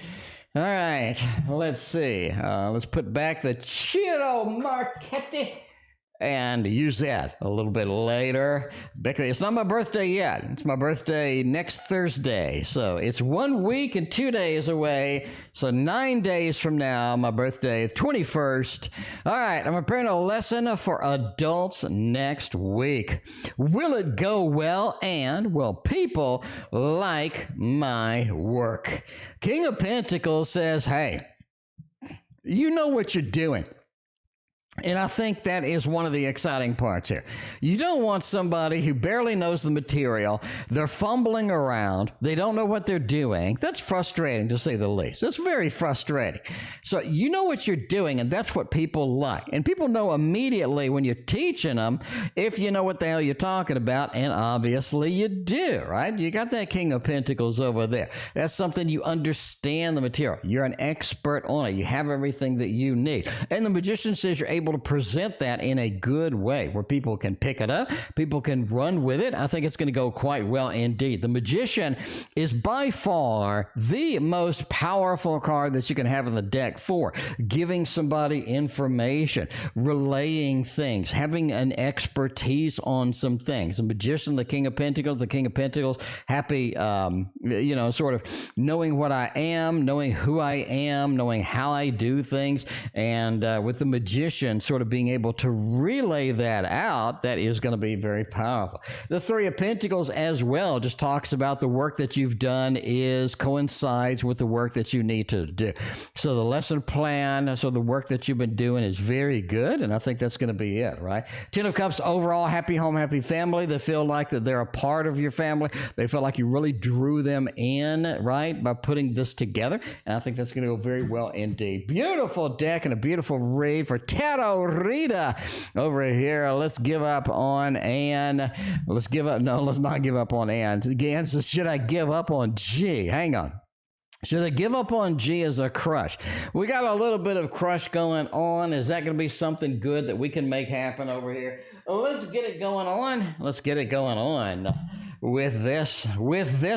All right, let's see. Let's put back the Ciro Marchetti and use that a little bit later. Becca, it's not my birthday yet. It's my birthday next Thursday. So it's 1 week and 2 days away. So 9 days from now, my birthday is 21st. All right, I'm preparing a lesson for adults next week. Will it go well? And will people like my work? King of Pentacles says, hey, you know what you're doing. And I think that is one of the exciting parts here. You don't want somebody who barely knows the material. They're fumbling around. They don't know what they're doing. That's frustrating, to say the least. That's very frustrating. So you know what you're doing, and that's what people like. And people know immediately when you're teaching them if you know what the hell you're talking about, and obviously you do, right? You got that King of Pentacles over there. That's something you understand the material. You're an expert on it. You have everything that you need. And the Magician says you're able to present that in a good way where people can pick it up, people can run with it. I think it's going to go quite well indeed. The Magician is by far the most powerful card that you can have in the deck for giving somebody information, relaying things, having an expertise on some things. The Magician, the King of Pentacles, happy, sort of knowing what I am, knowing who I am, knowing how I do things, and with the Magician sort of being able to relay that out, that is going to be very powerful. The Three of Pentacles as well just talks about the work that you've done coincides with the work that you need to do. So the lesson plan, so the work that you've been doing is very good, and I think that's going to be it, right? Ten of Cups, overall, happy home, happy family. They feel like that they're a part of your family. They feel like you really drew them in, right, by putting this together, and I think that's going to go very well indeed. Beautiful deck and a beautiful read for Tarot Rita over here. Let's give up on Anne. Let's not give up on Anne. Anne says, should I give up on G? Hang on. Should I give up on G as a crush? We got a little bit of crush going on. Is that going to be something good that we can make happen over here? Let's get it going on. Let's get it going on. With this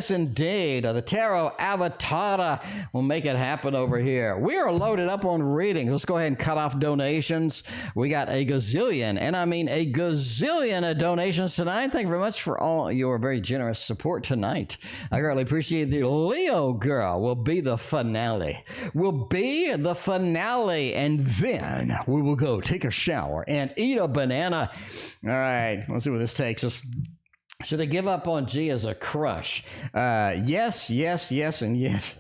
indeed, the Tarot Avatar will make it happen over here. We are loaded up on readings. Let's go ahead and cut off donations. We got a gazillion, and I mean a gazillion of donations tonight. Thank you very much for all your very generous support tonight. I greatly appreciate the Leo girl will be the finale. And then we will go take a shower and eat a banana. All right, let's see where this takes us. Should I give up on G as a crush? Yes, and yes.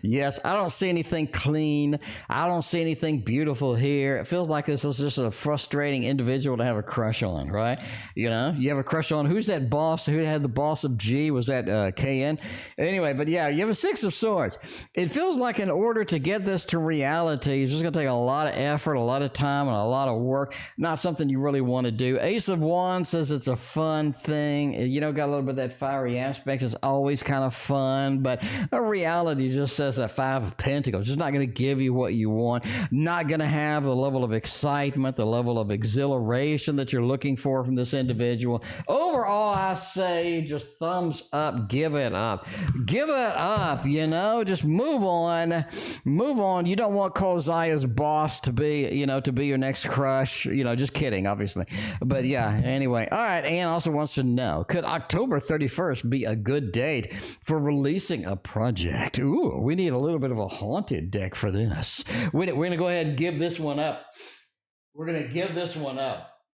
Yes, I don't see anything clean. I don't see anything beautiful here. It feels like this is just a frustrating individual to have a crush on, right? You know, you have a crush on, who's that boss? Who had the boss of G? Was that KN? Anyway, but yeah, you have a Six of Swords. It feels like in order to get this to reality, it's just going to take a lot of effort, a lot of time, and a lot of work. Not something you really want to do. Ace of Wands says it's a fun thing. You know, got a little bit of that fiery aspect. It's always kind of fun, but reality just says that Five of Pentacles just not going to give you what you want, not going to have the level of excitement, the level of exhilaration that you're looking for from this individual. Overall, I say just thumbs up, give it up, you know, just move on. You don't want Koziah's boss to be, your next crush, just kidding, obviously. But yeah, anyway. All right, Anne also wants to know, could October 31st be a good date for releasing a project? Ooh, we need a little bit of a haunted deck for this. We're going to go ahead and give this one up.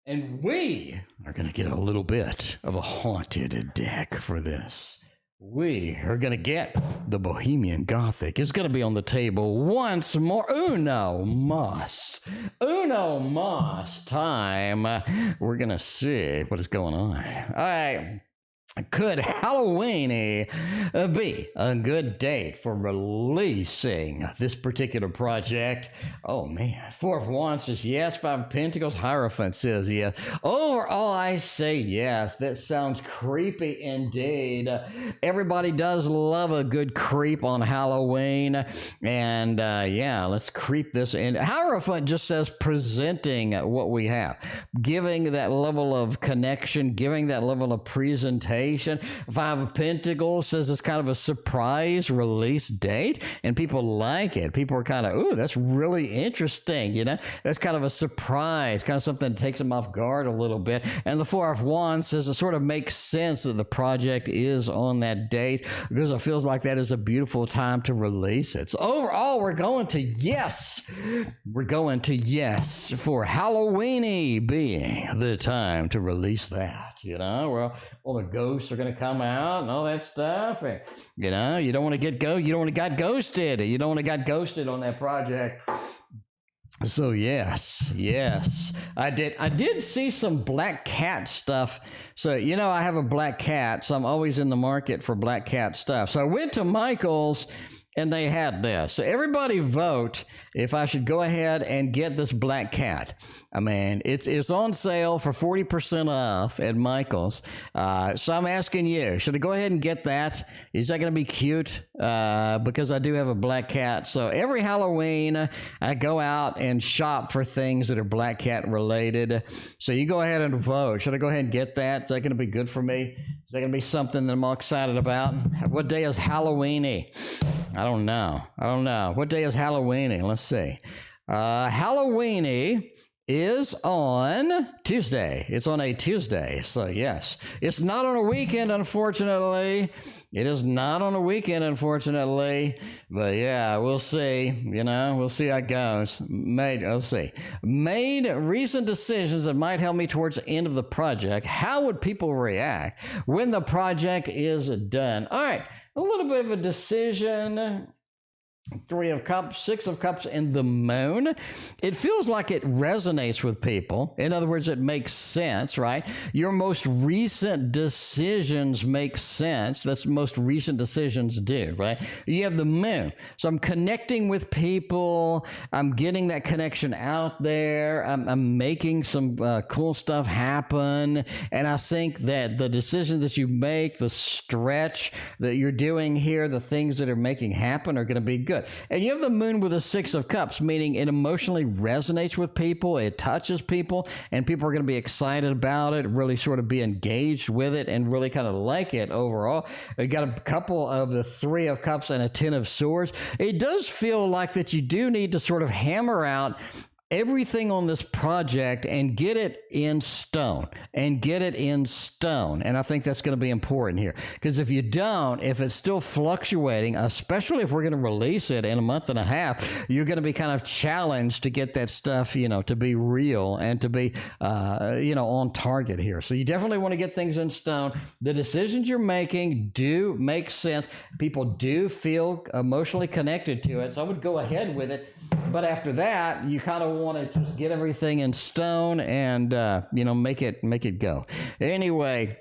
And we are going to get a little bit of a haunted deck for this. We are going to get the Bohemian Gothic. It's going to be on the table once more. Uno mas time. We're going to see what is going on. All right. Could Halloween be a good date for releasing this particular project? Oh, man. Four of Wands says yes. Five of Pentacles. Hierophant says yes. Overall, I say yes. That sounds creepy indeed. Everybody does love a good creep on Halloween. And, yeah, let's creep this in. Hierophant just says presenting what we have. Giving that level of connection. Giving that level of presentation. Five of Pentacles says it's kind of a surprise release date, and people like it. People are kind of, ooh, that's really interesting, That's kind of a surprise, kind of something that takes them off guard a little bit. And the Four of Wands says it sort of makes sense that the project is on that date because it feels like that is a beautiful time to release it. So overall, we're going to yes. We're going to yes for Halloweeny being the time to release that. Well, all the ghosts are going to come out and all that stuff. And, you don't want to get ghosted. You don't want to get ghosted on that project. So yes, I did see some black cat stuff. So I have a black cat, so I'm always in the market for black cat stuff. So I went to Michael's and they had this. So everybody vote if I should go ahead and get this black cat. I mean, it's on sale for 40% off at Michael's. So I'm asking you, should I go ahead and get that? Is that going to be cute? Because I do have a black cat. So every Halloween, I go out and shop for things that are black cat related. So you go ahead and vote. Should I go ahead and get that? Is that going to be good for me? Is that going to be something that I'm all excited about? What day is Halloween-y? I don't know. What day is Halloween-y? Let's see. Halloween-y is on Tuesday. It's on a Tuesday. So yes, it's not on a weekend, unfortunately. It is not on a weekend, unfortunately. But yeah, we'll see. We'll see how it goes. Let's see. Made recent decisions that might help me towards the end of the project. How would people react when the project is done? All right, a little bit of a decision. 3 of Cups, 6 of Cups, and the Moon. It feels like it resonates with people. In other words, it makes sense, right? Your most recent decisions make sense. That's what most recent decisions do, right? You have the Moon. So I'm connecting with people. I'm getting that connection out there. I'm making some cool stuff happen. And I think that the decisions that you make, the stretch that you're doing here, the things that are making happen are going to be good. And you have the Moon with a 6 of Cups, meaning it emotionally resonates with people, it touches people, and people are going to be excited about it, really sort of be engaged with it, and really kind of like it overall. You got a couple of the 3 of Cups and a 10 of Swords. It does feel like that you do need to sort of hammer out everything on this project and get it in stone and I think that's going to be important here, because if you don't, if it's still fluctuating, especially if we're going to release it in a month and a half, you're going to be kind of challenged to get that stuff to be real and to be on target here. So you definitely want to get things in stone. The decisions you're making do make sense. People do feel emotionally connected to it, so I would go ahead with it. But after that, you kind of want to just get everything in stone and make it go. Anyway,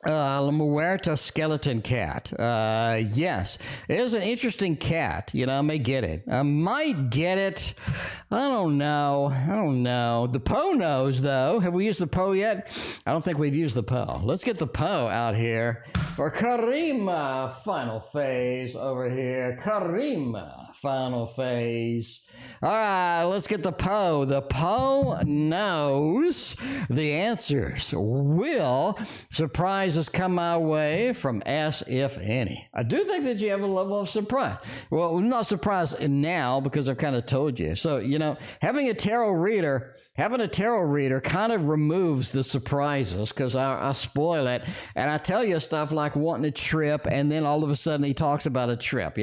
La Muerta skeleton cat. Yes, it is an interesting cat. I may get it. I might get it. I don't know. The Poe knows, though. Have we used the Poe yet? I don't think we've used the Poe. Let's get the Poe out here for Karima. Final phase over here. Karima. Final phase. All right, let's get the Poe. The Poe knows the answers. Will surprises come my way from S, if any? I do think that you have a level of surprise. Well, not surprised now because I've kind of told you. So, having a tarot reader kind of removes the surprises, because I spoil it and I tell you stuff like wanting a trip, and then all of a sudden he talks about a trip.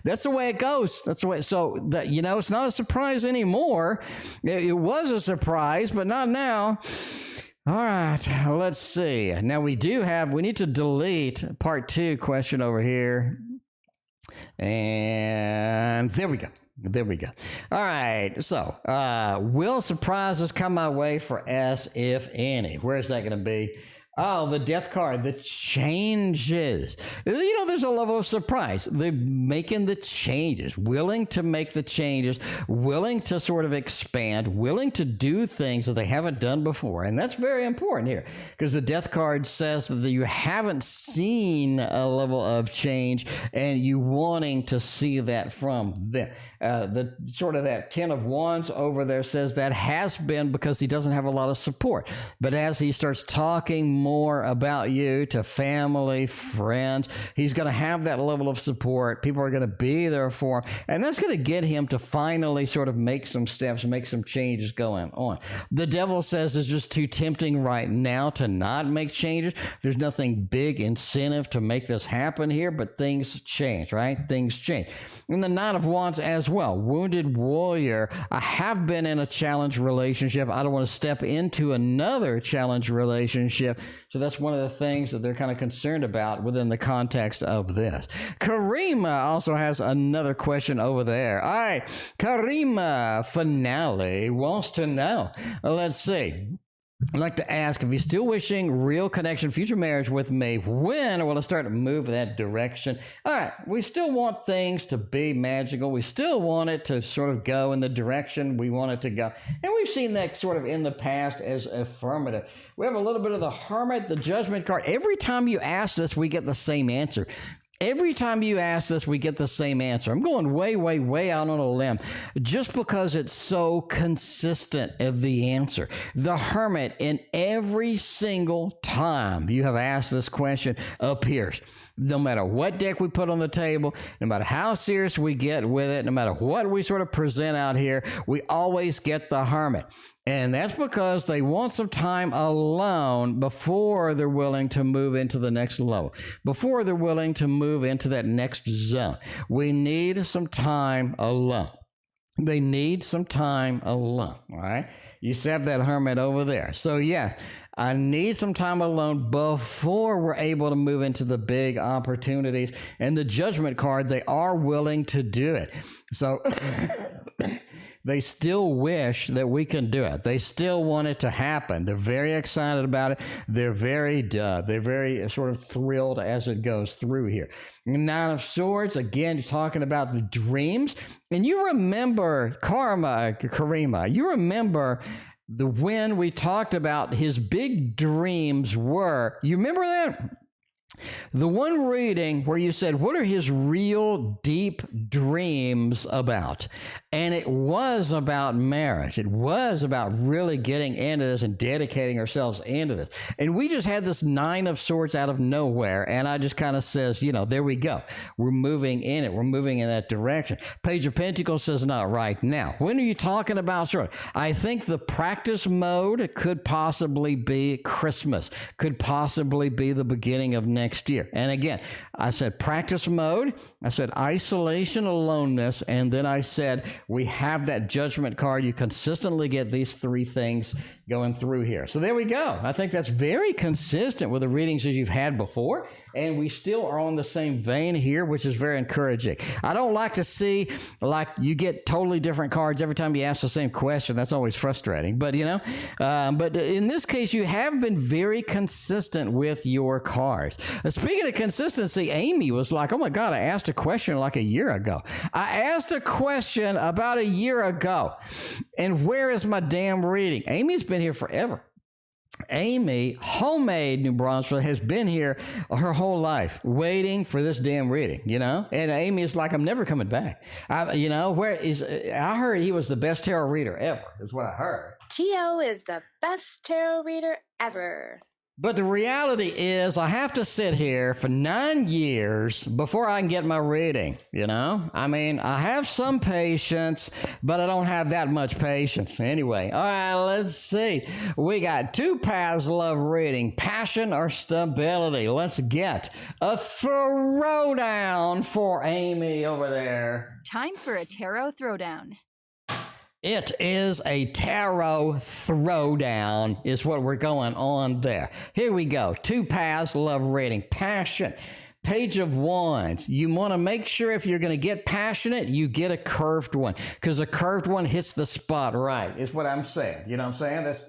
That's the way it goes. That's the way. So that it's not a surprise anymore. It was a surprise, but not now. All right, let's see. Now we need to delete part 2 question over here. And there we go. All right, so will surprises come my way for S, if any? Where's that going to be? Oh, the death card, the changes. There's a level of surprise. They're making the changes, willing to make the changes, willing to sort of expand, willing to do things that they haven't done before. And that's very important here, because the death card says that you haven't seen a level of change and you wanting to see that from them. The sort of that 10 of Wands over there says that has been because he doesn't have a lot of support. But as he starts talking more about you to family, friends, he's going to have that level of support. People are going to be there for him. And that's going to get him to finally sort of make some steps, make some changes going on. The devil says it's just too tempting right now to not make changes. There's nothing big incentive to make this happen here, but things change, right? Things change. And the Knight of Wands as well. Wounded warrior. I have been in a challenge relationship. I don't want to step into another challenge relationship. So that's one of the things that they're kind of concerned about within the context of this. Karima also has another question over there. All right, Karima Finale wants to know. Let's see. I'd like to ask if you're still wishing real connection, future marriage with me, when will I start to move in that direction? All right, we still want things to be magical. We still want it to sort of go in the direction we want it to go. And we've seen that sort of in the past as affirmative. We have a little bit of the Hermit, the Judgment card. Every time you ask this, we get the same answer. Every time you ask this, we get the same answer. I'm going way, way, way out on a limb just because it's so consistent of the answer. The Hermit, in every single time you have asked this question, appears. No matter what deck we put on the table, no matter how serious we get with it, no matter what we sort of present out here, we always get the Hermit. And that's because they want some time alone before they're willing to move into the next level, before they're willing to move into that next zone. We need some time alone. They need some time alone, all right? You have that Hermit over there. So, yeah, I need some time alone before we're able to move into the big opportunities. And the Judgment card, they are willing to do it. So they still wish that we can do it. They still want it to happen. They're very excited about it. They're very sort of thrilled as it goes through here. Nine of Swords, again, talking about the dreams. And you remember Karima, you remember when we talked about his big dreams were, you remember that? The one reading where you said, what are his real deep dreams about? And it was about marriage. It was about really getting into this and dedicating ourselves into this. And we just had this Nine of Swords out of nowhere. And I just kind of says, there we go. We're moving in it. We're moving in that direction. Page of Pentacles says, not right now. When are you talking about? Sure. I think the practice mode could possibly be Christmas, could possibly be the beginning of next year. And again, I said practice mode, I said isolation, aloneness, and then I said we have that Judgment card. You consistently get these three things going through here. So there we go. I think that's very consistent with the readings as you've had before, and we still are on the same vein here, which is very encouraging. I don't like to see like you get totally different cards every time you ask the same question. That's always frustrating, but but in this case, you have been very consistent with your cards. Speaking of consistency, Amy was like, oh my God, I asked a question like a year ago. I asked a question about a year ago, and where is my damn reading? Amy's been here forever. Amy, homemade New Braunfels, has been here her whole life waiting for this damn reading, and Amy is like, I'm never coming back. I heard he was the best tarot reader ever, is what I heard. T.O. is the best tarot reader ever. But the reality is I have to sit here for 9 years before I can get my reading, I mean, I have some patience, but I don't have that much patience. Anyway, all right, let's see. We got two paths of love reading, passion or stability. Let's get a throwdown for Amy over there. Time for a tarot throwdown. It is a tarot throwdown is what we're going on there. Here we go. Two paths, love reading, passion. Page of Wands. You want to make sure if you're going to get passionate, you get a curved one, because a curved one hits the spot right, is what I'm saying. You know what I'm saying? That's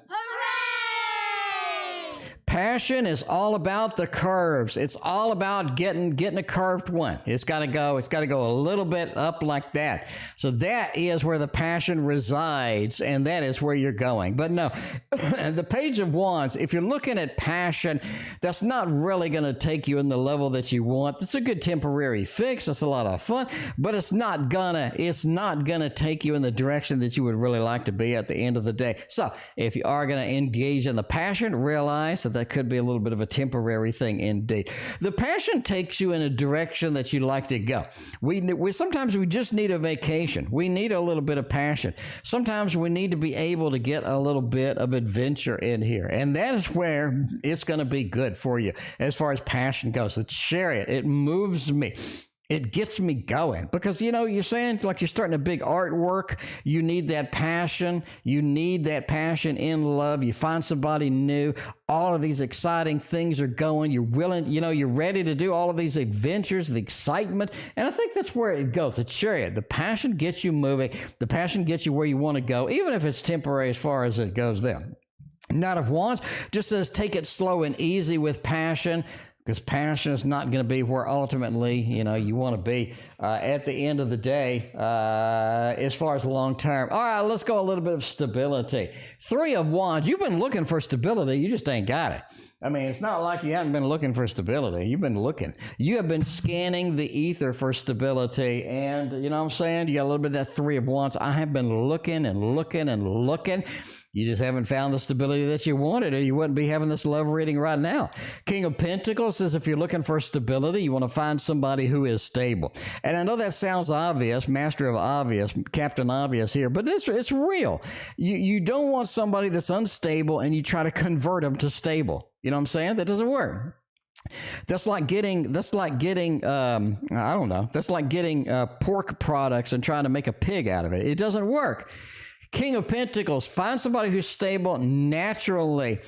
passion is all about the curves. It's all about getting a curved one. It's got to go a little bit up like that. So that is where the passion resides, and that is where you're going. But no, the Page of Wands, if you're looking at passion, that's not really going to take you in the level that you want. It's a good temporary fix. It's a lot of fun, but it's not gonna take you in the direction that you would really like to be at the end of the day. So if you are going to engage in the passion, realize that could be a little bit of a temporary thing indeed. The passion takes you in a direction that you'd like to go. Sometimes we just need a vacation. We need a little bit of passion. Sometimes we need to be able to get a little bit of adventure in here. And that is where it's going to be good for you as far as passion goes. The Chariot, it moves me. It gets me going because, you know, you're saying like you're starting a big artwork. You need that passion. You need that passion in love. You find somebody new. All of these exciting things are going. You're willing, you know, you're ready to do all of these adventures, the excitement. And I think that's where it goes. It's chariot. The passion gets you moving. The passion gets you where you want to go, even if it's temporary as far as it goes there. Knight of Wands just says take it slow and easy with passion. Because passion is not going to be where ultimately, you know, you want to be at the end of the day as far as long term. All right, let's go a little bit of stability. Three of Wands. You've been looking for stability. You just ain't got it. I mean, it's not like you haven't been looking for stability. You've been looking. You have been scanning the ether for stability. And, you know what I'm saying? You got a little bit of that Three of Wands. I have been looking and looking and looking. You just haven't found the stability that you wanted, or you wouldn't be having this love reading right now. King of Pentacles says if you're looking for stability, you want to find somebody who is stable. And I know that sounds obvious, Master of Obvious, Captain Obvious here, but it's real. You don't want somebody that's unstable and you try to convert them to stable. You know what I'm saying? That doesn't work. That's like getting pork products and trying to make a pig out of it. It doesn't work. King of Pentacles, find somebody who's stable naturally,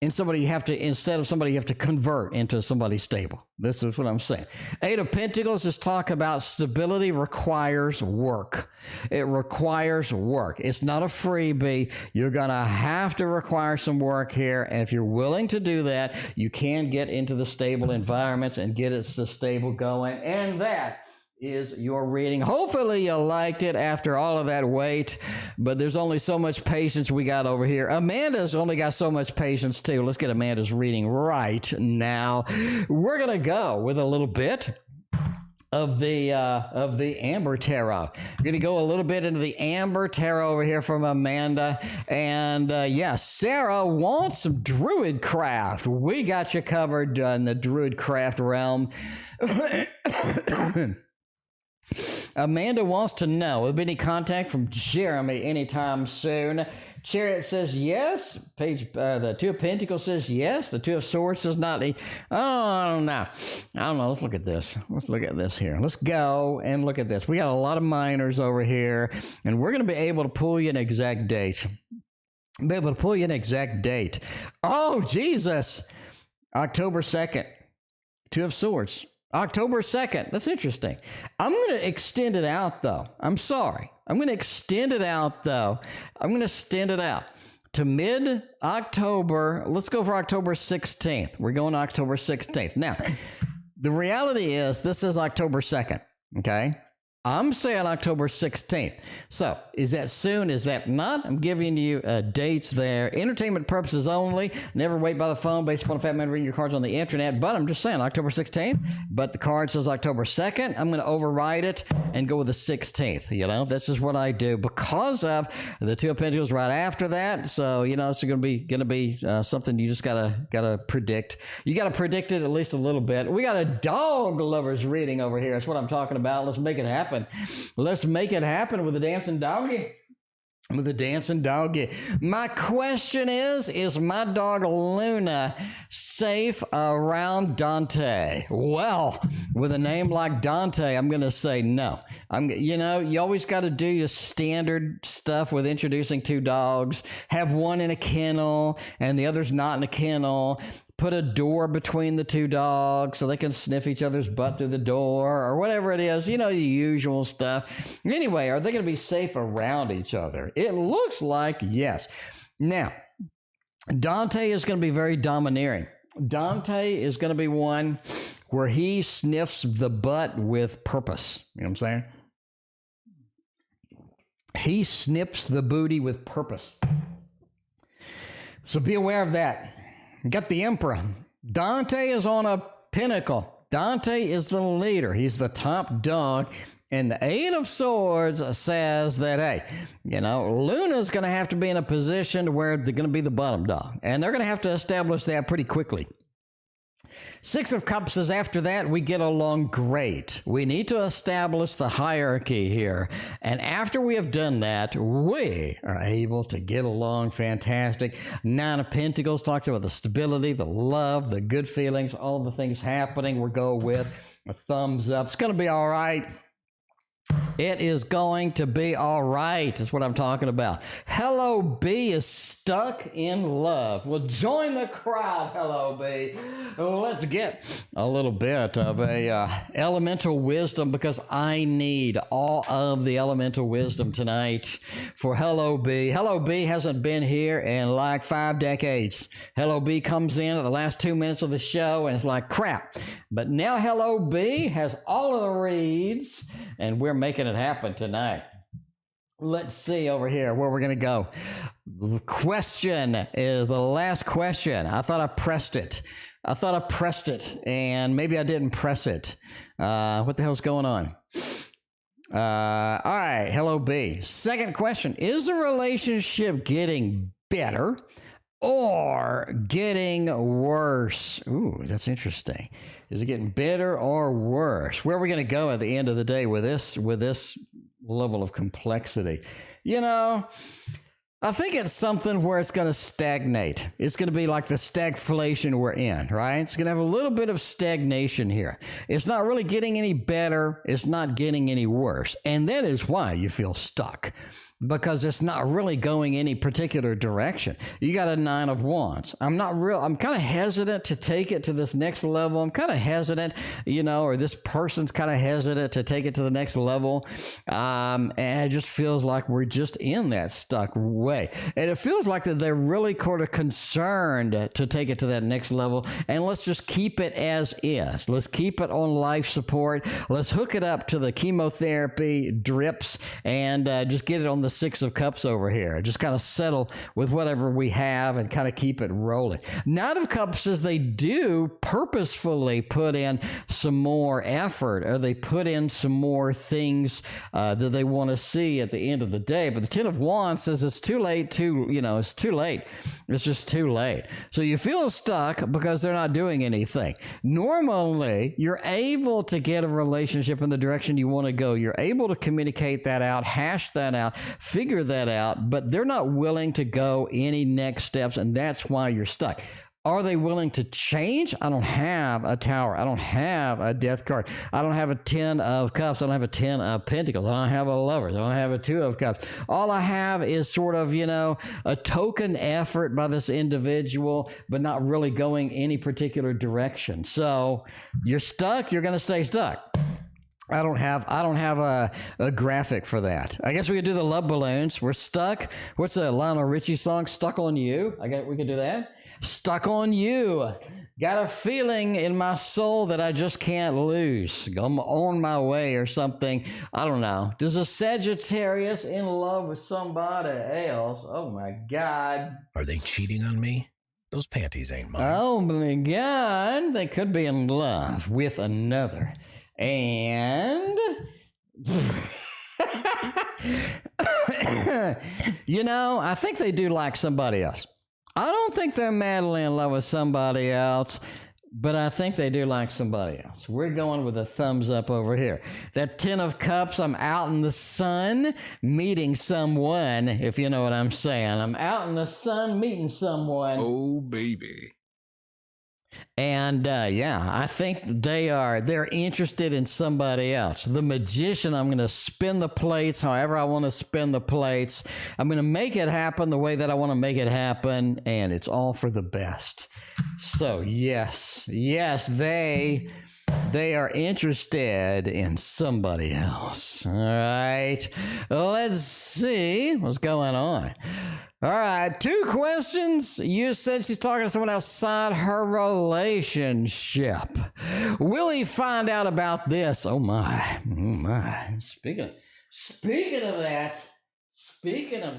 and somebody you have to convert into somebody stable. This is what I'm saying. Eight of Pentacles is talk about stability requires work. It requires work. It's not a freebie. You're going to have to require some work here, and if you're willing to do that, you can get into the stable environments and get it to stable going, and that is your reading. Hopefully you liked it after all of that wait, but there's only so much patience we got over here. Amanda's only got so much patience too. Let's get Amanda's reading right now. We're gonna go with a little bit of the Amber Tarot. We're gonna go a little bit into the Amber Tarot over here from Amanda, and Sarah wants some Druid craft. We got you covered in the Druid craft realm. Amanda wants to know, will there be any contact from Jeremy anytime soon? Chariot says yes. The Two of Pentacles says yes. The Two of Swords says not. Oh, I don't know. Let's look at this. Let's look at this here. Let's go and look at this. We got a lot of minors over here, and we're going to be able to pull you an exact date. Oh, Jesus. October 2nd. Two of Swords. October 2nd. That's interesting. I'm going to extend it out, though. I'm sorry. I'm going to extend it out, though. I'm going to extend it out to mid-October. Let's go for October 16th. We're going October 16th. Now, the reality is this is October 2nd, okay? I'm saying October 16th. So, is that soon? Is that not? I'm giving you dates there. Entertainment purposes only. Never wait by the phone based upon a fat man reading your cards on the internet. But I'm just saying October 16th. But the card says October 2nd. I'm going to override it and go with the 16th. You know, this is what I do because of the Two of Pentacles right after that. So, you know, it's going to be something you just gotta predict. You got to predict it at least a little bit. We got a dog lovers reading over here. That's what I'm talking about. Let's make it happen. Let's make it happen with the dancing doggy. My question is my dog Luna safe around Dante? Well, with a name like Dante, I'm going to say no. You always got to do your standard stuff with introducing two dogs. Have one in a kennel and the other's not in a kennel. Put a door between the two dogs so they can sniff each other's butt through the door or whatever it is, you know, the usual stuff. Anyway, are they going to be safe around each other? It looks like yes. Now, Dante is going to be very domineering. Dante is going to be one where he sniffs the butt with purpose. You know what I'm saying? He snips the booty with purpose. So be aware of that. Got the Emperor. Dante is on a pinnacle. Dante is the leader. He's the top dog. And the Eight of Swords says that, hey, you know, Luna's going to have to be in a position where they're going to be the bottom dog. And they're going to have to establish that pretty quickly. Six of Cups is after that, we get along great. We need to establish the hierarchy here. And after we have done that, we are able to get along fantastic. Nine of Pentacles talks about the stability, the love, the good feelings, all the things happening. We'll go with a thumbs up. It's going to be all right. It is going to be all right. That's what I'm talking about. Hello B is stuck in love. Well, join the crowd, Hello B. Let's get a little bit of a elemental wisdom, because I need all of the elemental wisdom tonight for Hello B. Hello B hasn't been here in like 5 decades. Hello B comes in at the last 2 minutes of the show and it's like crap. But now Hello B has all of the reads, and we're making it happen tonight. Let's see over here where we're going to go. The question is the last question. I thought I pressed it. And maybe I didn't press it. What the hell's going on? All right, Hello B. Second question. Is the relationship getting better or getting worse? Ooh, that's interesting. Is it getting better or worse? Where are we going to go at the end of the day with this level of complexity? You know, I think it's something where it's going to stagnate. It's going to be like the stagflation we're in, right? It's going to have a little bit of stagnation here. It's not really getting any better. It's not getting any worse. And that is why you feel stuck, because it's not really going any particular direction. You got a 9 of Wands. I'm kind of hesitant to take it to this next level. I'm kind of hesitant, or this person's kind of hesitant to take it to the next level. And it just feels like we're just in that stuck way. And it feels like that they're really kind of concerned to take it to that next level. And let's just keep it as is. Let's keep it on life support. Let's hook it up to the chemotherapy drips and just get it on the 6 of Cups over here. Just kind of settle with whatever we have and kind of keep it rolling. 9 of Cups says they do purposefully put in some more effort, or they put in some more things that they want to see at the end of the day. But the 10 of Wands says it's too late it's too late. It's just too late. So you feel stuck because they're not doing anything. Normally, you're able to get a relationship in the direction you want to go. You're able to communicate that out, hash that out, figure that out, but they're not willing to go any next steps, and that's why you're stuck. Are they willing to change? I don't have a Tower. I don't have a Death card. I don't have a 10 of Cups. I don't have a 10 of Pentacles. I don't have a Lovers. I don't have a 2 of Cups. All I have is sort of, a token effort by this individual, but not really going any particular direction. So you're stuck. You're going to stay stuck. I don't have a graphic for that. I guess we could do the love balloons. We're stuck. What's the Lionel Richie song? Stuck on You. We could do that. Stuck on You. Got a feeling in my soul that I just can't lose. I'm on my way or something. I don't know. Does a Sagittarius in love with somebody else? Oh my God. Are they cheating on me? Those panties ain't mine. Oh my God. They could be in love with another. And I think they do like somebody else. I don't think they're madly in love with somebody else, but I think they do like somebody else. We're going with a thumbs up over here. That 10 of Cups, I'm out in the sun meeting someone, if you know what I'm saying. I'm out in the sun meeting someone. Oh, baby. And I think they're interested in somebody else. The Magician, I'm going to spin the plates however I want to spin the plates. I'm going to make it happen the way that I want to make it happen, and it's all for the best. So yes, they are interested in somebody else. All right, let's see what's going on. All right, 2 questions. You said she's talking to someone outside her relationship. Will he find out about this? Oh my. Speaking of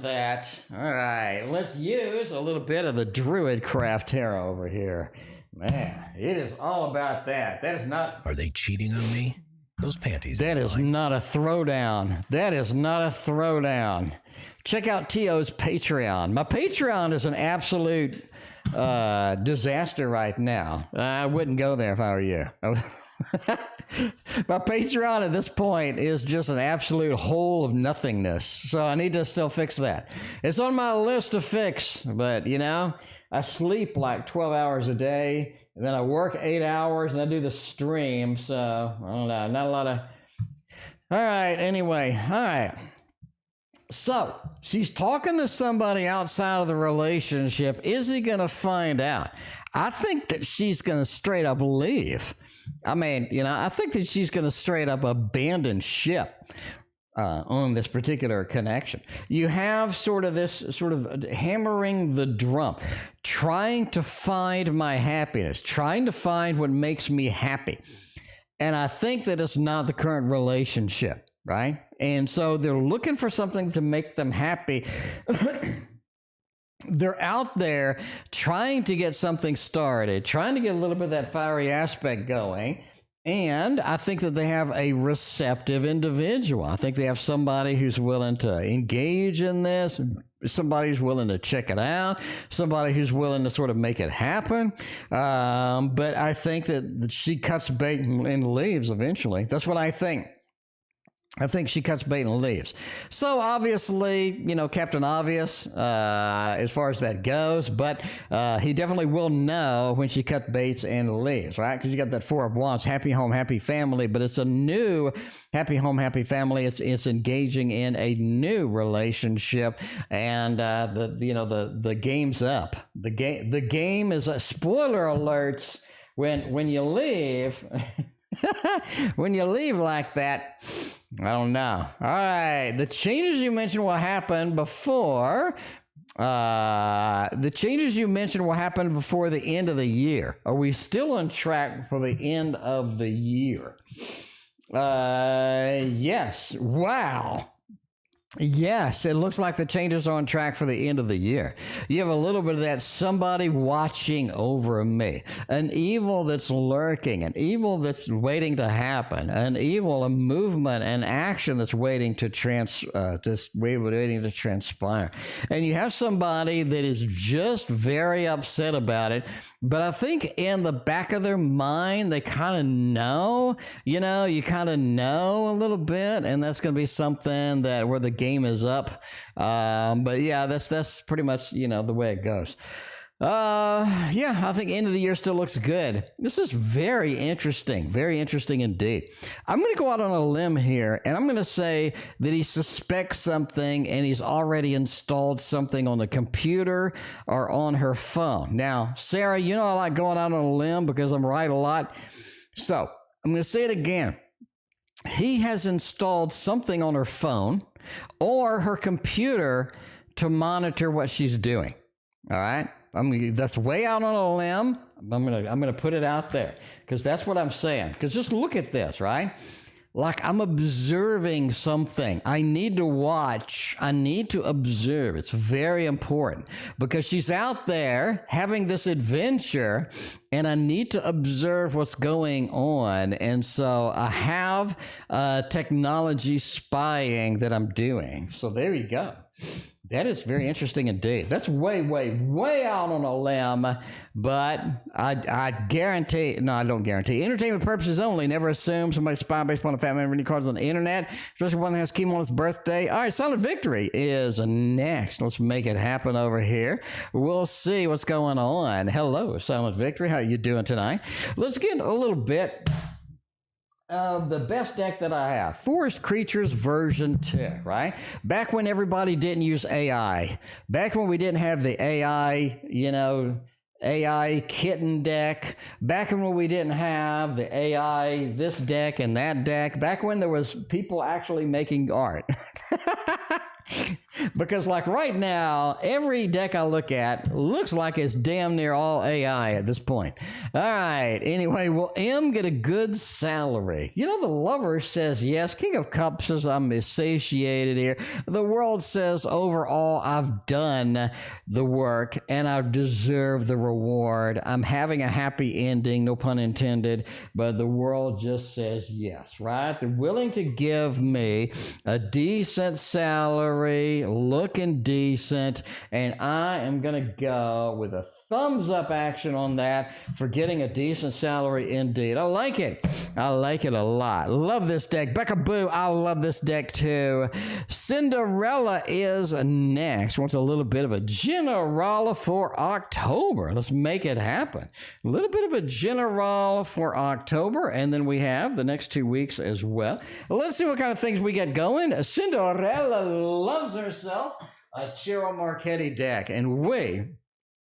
that, all right, let's use a little bit of the Druid Craft Tarot over here. Man, it is all about that. That is not... Are they cheating on me? Those panties. That is not a throwdown. Check out T.O.'s Patreon. My Patreon is an absolute disaster right now. I wouldn't go there if I were you. My Patreon at this point is just an absolute hole of nothingness. So I need to still fix that. It's on my list to fix, but you know, I sleep like 12 hours a day, and then I work 8 hours, and I do the stream. So I don't know, not a lot of. All right, anyway, all right. So she's talking to somebody outside of the relationship. Is he going to find out? I think that she's going to straight up leave. I mean, you know, I think that she's going to straight up abandon ship on this particular connection. You have sort of this sort of hammering the drum, trying to find my happiness, trying to find what makes me happy. And I think that it's not the current relationship, right? And so they're looking for something to make them happy. They're out there trying to get something started, trying to get a little bit of that fiery aspect going. And I think that they have a receptive individual. I think they have somebody who's willing to engage in this, somebody who's willing to check it out, somebody who's willing to sort of make it happen. But I think that she cuts bait and leaves eventually. That's what I think. I think she cuts bait and leaves. So obviously, you know, Captain Obvious, as far as that goes, but he definitely will know when she cut baits and leaves, right? Because you got that Four of Wands, happy home, happy family, but it's a new happy home, happy family. It's engaging in a new relationship, and the game's up. The game is a spoiler alerts when you leave. When you leave like that, I don't know. All right, the changes you mentioned will happen before. The changes you mentioned will happen before the end of the year. Are we still on track for the end of the year? Yes. Wow. Yes, it looks like the changes are on track for the end of the year. You have a little bit of that somebody watching over me, an evil that's lurking, an evil that's waiting to happen, an evil, a movement, an action that's waiting to transpire. And you have somebody that is just very upset about it, but I think in the back of their mind, they kind of know, you kind of know a little bit, and that's going to be something that where the game is up. But yeah, that's pretty much, the way it goes. Yeah, I think end of the year still looks good. This is very interesting indeed. I'm going to go out on a limb here, and I'm going to say that he suspects something, and he's already installed something on the computer or on her phone. Now, Sarah, I like going out on a limb because I'm right a lot. So I'm going to say it again. He has installed something on her phone or her computer to monitor what she's doing. All right? That's way out on a limb. I'm gonna put it out there because that's what I'm saying. Because just look at this, right? Like I'm observing something. I need to watch. I need to observe. It's very important because she's out there having this adventure and I need to observe what's going on. And so I have technology spying that I'm doing. So there you go. That is very interesting indeed. That's way, way, way out on a limb, but I guarantee, no, I don't guarantee. Entertainment purposes only. Never assume somebody's spying based upon a family member any cards on the internet, especially one that has chemo on its birthday. All right, Silent Victory is next. Let's make it happen over here. We'll see what's going on. Hello, Silent Victory. How you doing tonight? Let's get a little bit of the best deck that I have. Forest Creatures version 2, right? Back when everybody didn't use AI. Back when we didn't have the AI, AI kitten deck. Back when we didn't have the AI this deck and that deck. Back when there was people actually making art. Because like right now, every deck I look at looks like it's damn near all AI at this point. All right. Anyway, will M get a good salary? The Lover says yes. King of Cups says I'm satiated here. The World says overall I've done the work and I deserve the reward. I'm having a happy ending, no pun intended, but the World just says yes, right? They're willing to give me a decent salary. looking decent, and I am going to go with a thumbs up action on that for getting a decent salary indeed. I like it. I like it a lot. Love this deck. BecaBoo, I love this deck too. Cinderella is next. Wants a little bit of a general for October. Let's make it happen. A little bit of a general for October, and then we have the next 2 weeks as well. Let's see what kind of things we get going. Cinderella loves herself a Ciro Marchetti deck, and we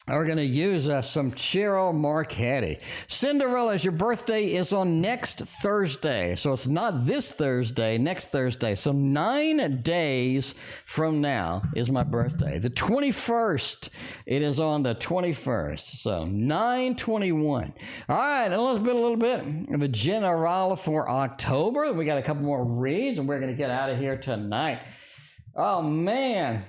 are going to use some Ciro Marchetti. Cinderella, your birthday is on next Thursday. So it's not this Thursday, next Thursday. So 9 days from now is my birthday. The 21st, it is on the 21st. So 9/21. All right, and let's build a little bit of a general for October. We got a couple more reads, and we're going to get out of here tonight. Oh, man.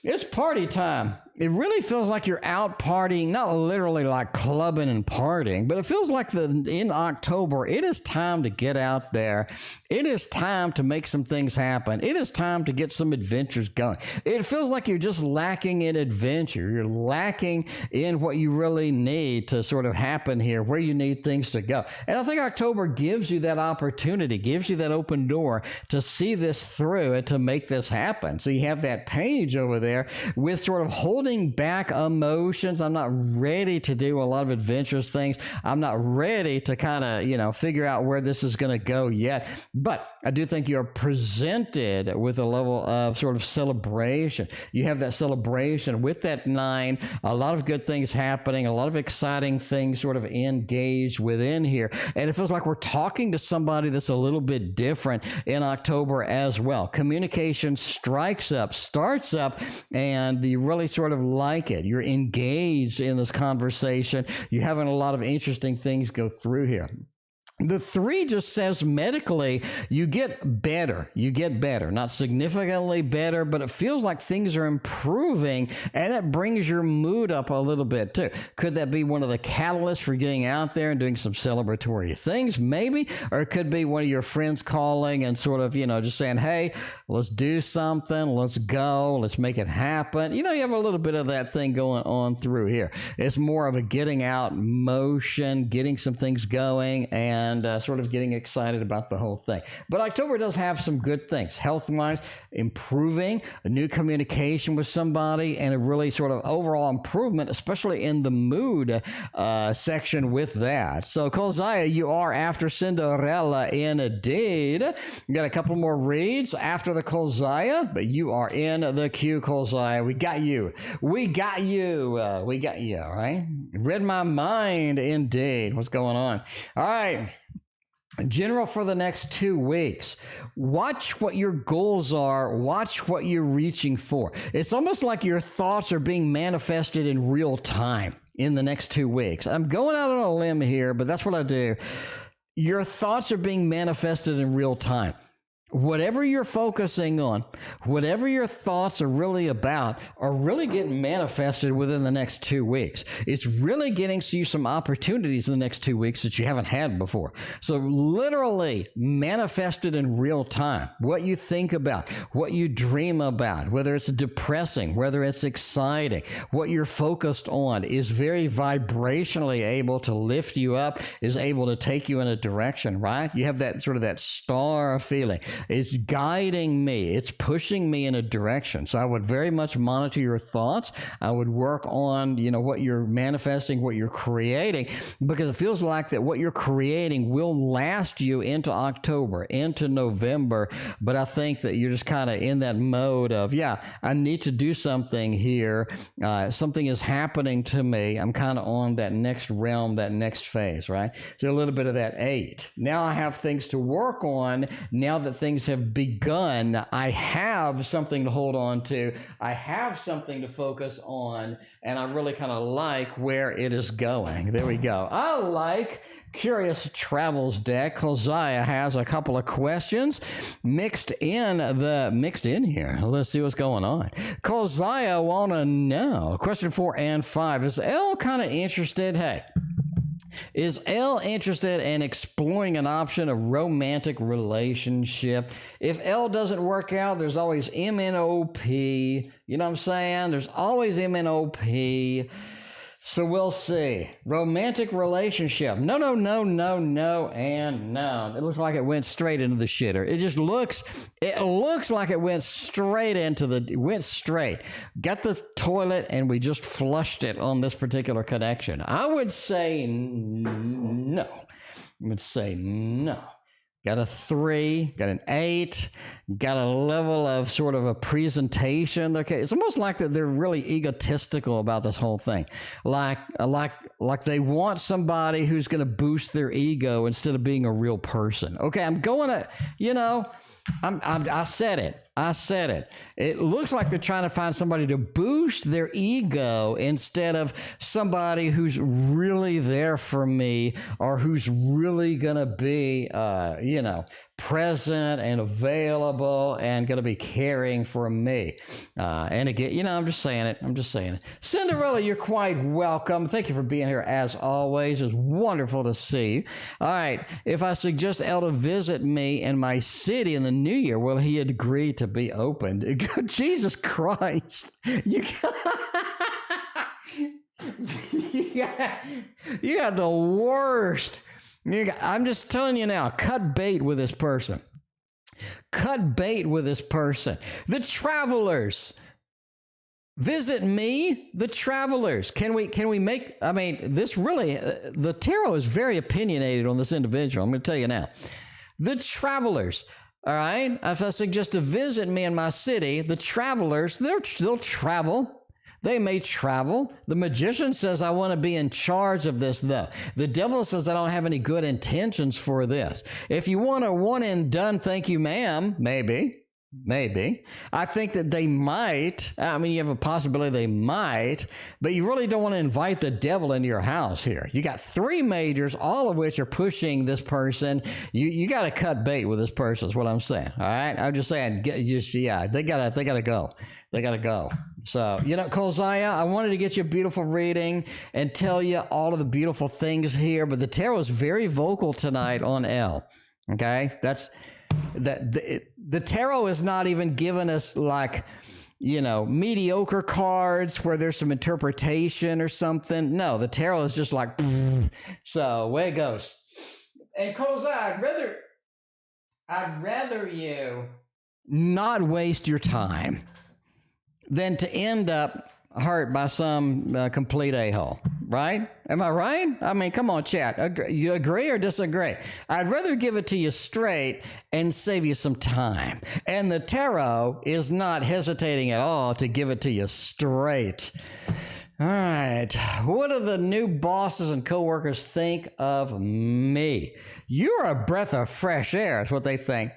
It's party time. It really feels like you're out partying, not literally like clubbing and partying, but it feels like in October, it is time to get out there. It is time to make some things happen. It is time to get some adventures going. It feels like you're just lacking in adventure. You're lacking in what you really need to sort of happen here, where you need things to go. And I think October gives you that opportunity, gives you that open door to see this through and to make this happen. So you have that page over there with sort of holding back emotions. I'm not ready to do a lot of adventurous things. I'm not ready to kind of, figure out where this is going to go yet. But I do think you're presented with a level of sort of celebration. You have that celebration with that 9, a lot of good things happening, a lot of exciting things sort of engaged within here. And it feels like we're talking to somebody that's a little bit different in October as well. Communication starts up, and you really sort of like it. You're engaged in this conversation. You're having a lot of interesting things go through here. The 3 just says medically, you get better. You get better. Not significantly better, but it feels like things are improving, and it brings your mood up a little bit too. Could that be one of the catalysts for getting out there and doing some celebratory things? Maybe. Or it could be one of your friends calling and sort of, just saying, hey, let's do something. Let's go. Let's make it happen. You have a little bit of that thing going on through here. It's more of a getting out motion, getting some things going, and sort of getting excited about the whole thing. But October does have some good things. Health-wise, improving, a new communication with somebody, and a really sort of overall improvement, especially in the mood section with that. So, Kolzaya, you are after Cinderella indeed. You got a couple more reads after the Kolzaya, but you are in the queue, Kolzaya. We got you. We got you. We got you, all right? Read my mind indeed. What's going on? All right. General for the next 2 weeks. Watch what your goals are. Watch what you're reaching for. It's almost like your thoughts are being manifested in real time in the next 2 weeks. I'm going out on a limb here, but that's what I do. Your thoughts are being manifested in real time. Whatever you're focusing on, whatever your thoughts are really about, are really getting manifested within the next 2 weeks. It's really getting you some opportunities in the next 2 weeks that you haven't had before. So literally manifested in real time. What you think about, what you dream about, whether it's depressing, whether it's exciting, what you're focused on is very vibrationally able to lift you up, is able to take you in a direction, right? You have that sort of that star feeling. It's guiding me. It's pushing me in a direction. So I would very much monitor your thoughts. I would work on, what you're manifesting, what you're creating, because it feels like that what you're creating will last you into October, into November. But I think that you're just kind of in that mode of, I need to do something here. Something is happening to me. I'm kind of on that next realm, that next phase, right? So a little bit of that 8. Now I have things to work on. Now that things have begun, I have something to hold on to. I have something to focus on, and I really kind of like where it is going. There we go. I like Curious Travels deck. Kolzaya has a couple of questions mixed in here. Let's see what's going on. Kolzaya want to know, question 4 and 5. Is Elle kind of interested? Hey, Is L interested in exploring an option of romantic relationship? If L doesn't work out, there's always MNOP. You know what I'm saying? There's always MNOP. So we'll see. Romantic relationship. No, and no. It looks like it went straight into the shitter. It looks like it went straight. Got the toilet and we just flushed it on this particular connection. I would say no. Got a 3, got an 8, got a level of sort of a presentation. Okay, it's almost like that they're really egotistical about this whole thing. Like they want somebody who's going to boost their ego instead of being a real person. Okay, I'm going to, I said it. It looks like they're trying to find somebody to boost their ego instead of somebody who's really there for me or who's really going to be, present and available and going to be caring for me. And again, I'm just saying it. Cinderella, you're quite welcome. Thank you for being here as always. It's wonderful to see you. All right. If I suggest Elle to visit me in my city in the new year, will he agree to be opened? Jesus Christ. You got the worst. I'm just telling you now, cut bait with this person. The travelers. Visit me, the travelers. Can we make, this really, the tarot is very opinionated on this individual. I'm going to tell you now. The travelers, all right? If I suggest to visit me in my city, the travelers, they'll travel. They may travel. The magician says, I want to be in charge of this, though. The devil says, I don't have any good intentions for this. If you want a one and done, thank you, ma'am, maybe. I think that they might. You have a possibility they might, but you really don't want to invite the devil into your house here. You got 3 majors, all of which are pushing this person. You got to cut bait with this person is what I'm saying. All right. I'm just saying, they gotta go. So, Kolzaya, I wanted to get you a beautiful reading and tell you all of the beautiful things here, but the tarot is very vocal tonight on L. Okay. The tarot is not even giving us mediocre cards where there's some interpretation or something. No, the tarot is just like, so away it goes. And Kozai, I'd rather you not waste your time than to end up hurt by some complete a-hole, right? Am I right? Come on, chat. You agree or disagree? I'd rather give it to you straight and save you some time. And the tarot is not hesitating at all to give it to you straight. All right. What do the new bosses and coworkers think of me? You're a breath of fresh air is what they think.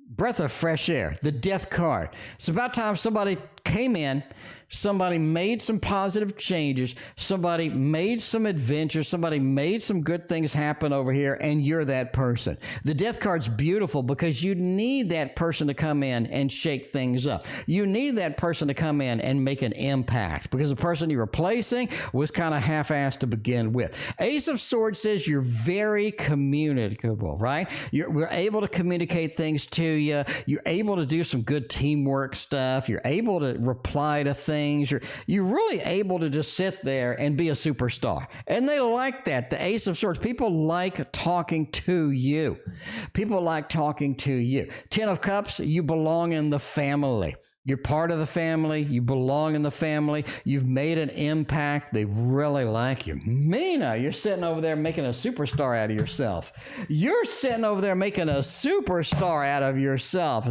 Breath of fresh air, the death card. It's about time somebody came in, somebody made some positive changes, somebody made some adventures, somebody made some good things happen over here, and you're that person. The death card's beautiful because you need that person to come in and shake things up. You need that person to come in and make an impact because the person you're replacing was kind of half-assed to begin with. Ace of Swords says you're very communicable, right? We're able to communicate things to you. You're able to do some good teamwork stuff. You're able to reply to things. You're really able to just sit there and be a superstar. And they like that. The Ace of Swords. People like talking to you. Ten of Cups, you belong in the family. You're part of the family. You belong in the family. You've made an impact. They really like you. Mina, you're sitting over there making a superstar out of yourself. Is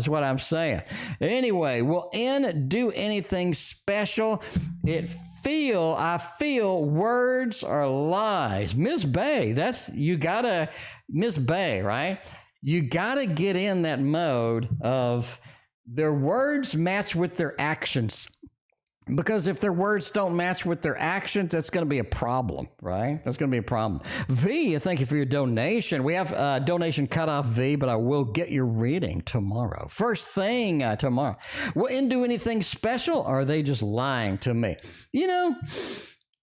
what I'm saying. Anyway, will N do anything special? I feel words are lies. Miss Bay, Miss Bay, right? You gotta get in that mode of their words match with their actions. Because if their words don't match with their actions, that's going to be a problem, right? That's going to be a problem. V, thank you for your donation. We have donation cutoff, V, but I will get your reading tomorrow. First thing tomorrow. Will N do anything special, or are they just lying to me?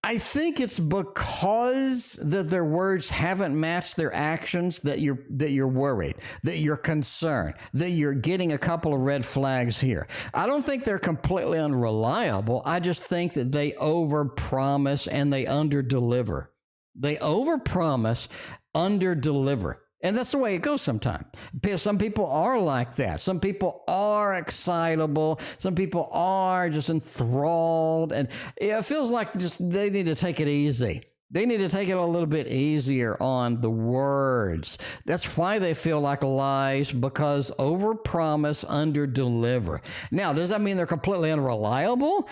I think it's because that their words haven't matched their actions that you're worried, that you're concerned, that you're getting a couple of red flags here. I don't think they're completely unreliable. I just think that they overpromise and they underdeliver. They overpromise, underdeliver. And that's the way it goes sometimes. Some people are like that. Some people are excitable. Some people are just enthralled. And it feels like just they need to take it easy. They need to take it a little bit easier on the words. That's why they feel like lies, because overpromise, underdeliver. Now, does that mean they're completely unreliable?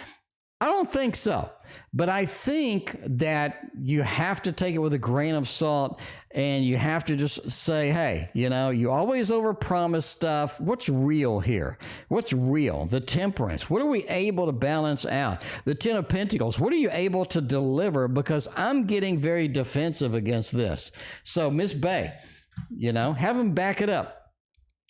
I don't think so. But I think that you have to take it with a grain of salt, and you have to just say, hey, you always overpromise stuff. What's real here? What's real? The Temperance. What are we able to balance out? The Ten of Pentacles. What are you able to deliver? Because I'm getting very defensive against this. So, Miss Bay, have them back it up.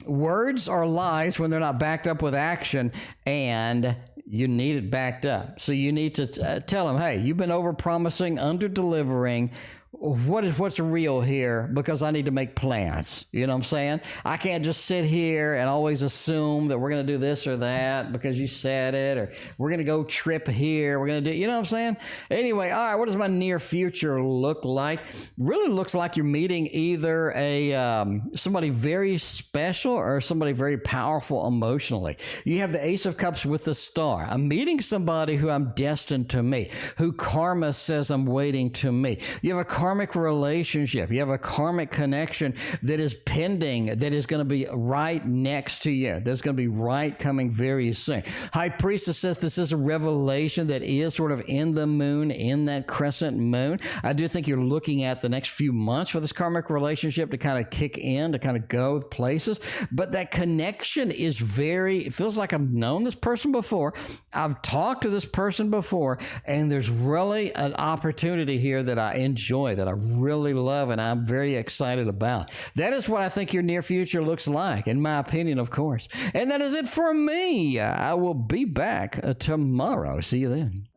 Words are lies when they're not backed up with action, and you need it backed up. So you need to tell them, hey, you've been overpromising, under-delivering. What's real here? Because I need to make plans. You know what I'm saying? I can't just sit here and always assume that we're going to do this or that because you said it, or we're going to go trip here. We're going to do, you know what I'm saying? Anyway, all right, what does my near future look like? Really looks like you're meeting either somebody very special or somebody very powerful emotionally. You have the Ace of Cups with the Star. I'm meeting somebody who I'm destined to meet, who karma says I'm waiting to meet. You have a karmic relationship. You have a karmic connection that is pending, that is going to be right next to you. That's going to be right coming very soon. High Priestess says this is a revelation that is sort of in the moon, in that crescent moon. I do think you're looking at the next few months for this karmic relationship to kind of kick in, to kind of go places. But that connection is it feels like I've known this person before. I've talked to this person before, and there's really an opportunity here that I enjoy, that I really love, and I'm very excited about. That is what I think your near future looks like, in my opinion, of course. And that is it for me. I will be back tomorrow. See you then.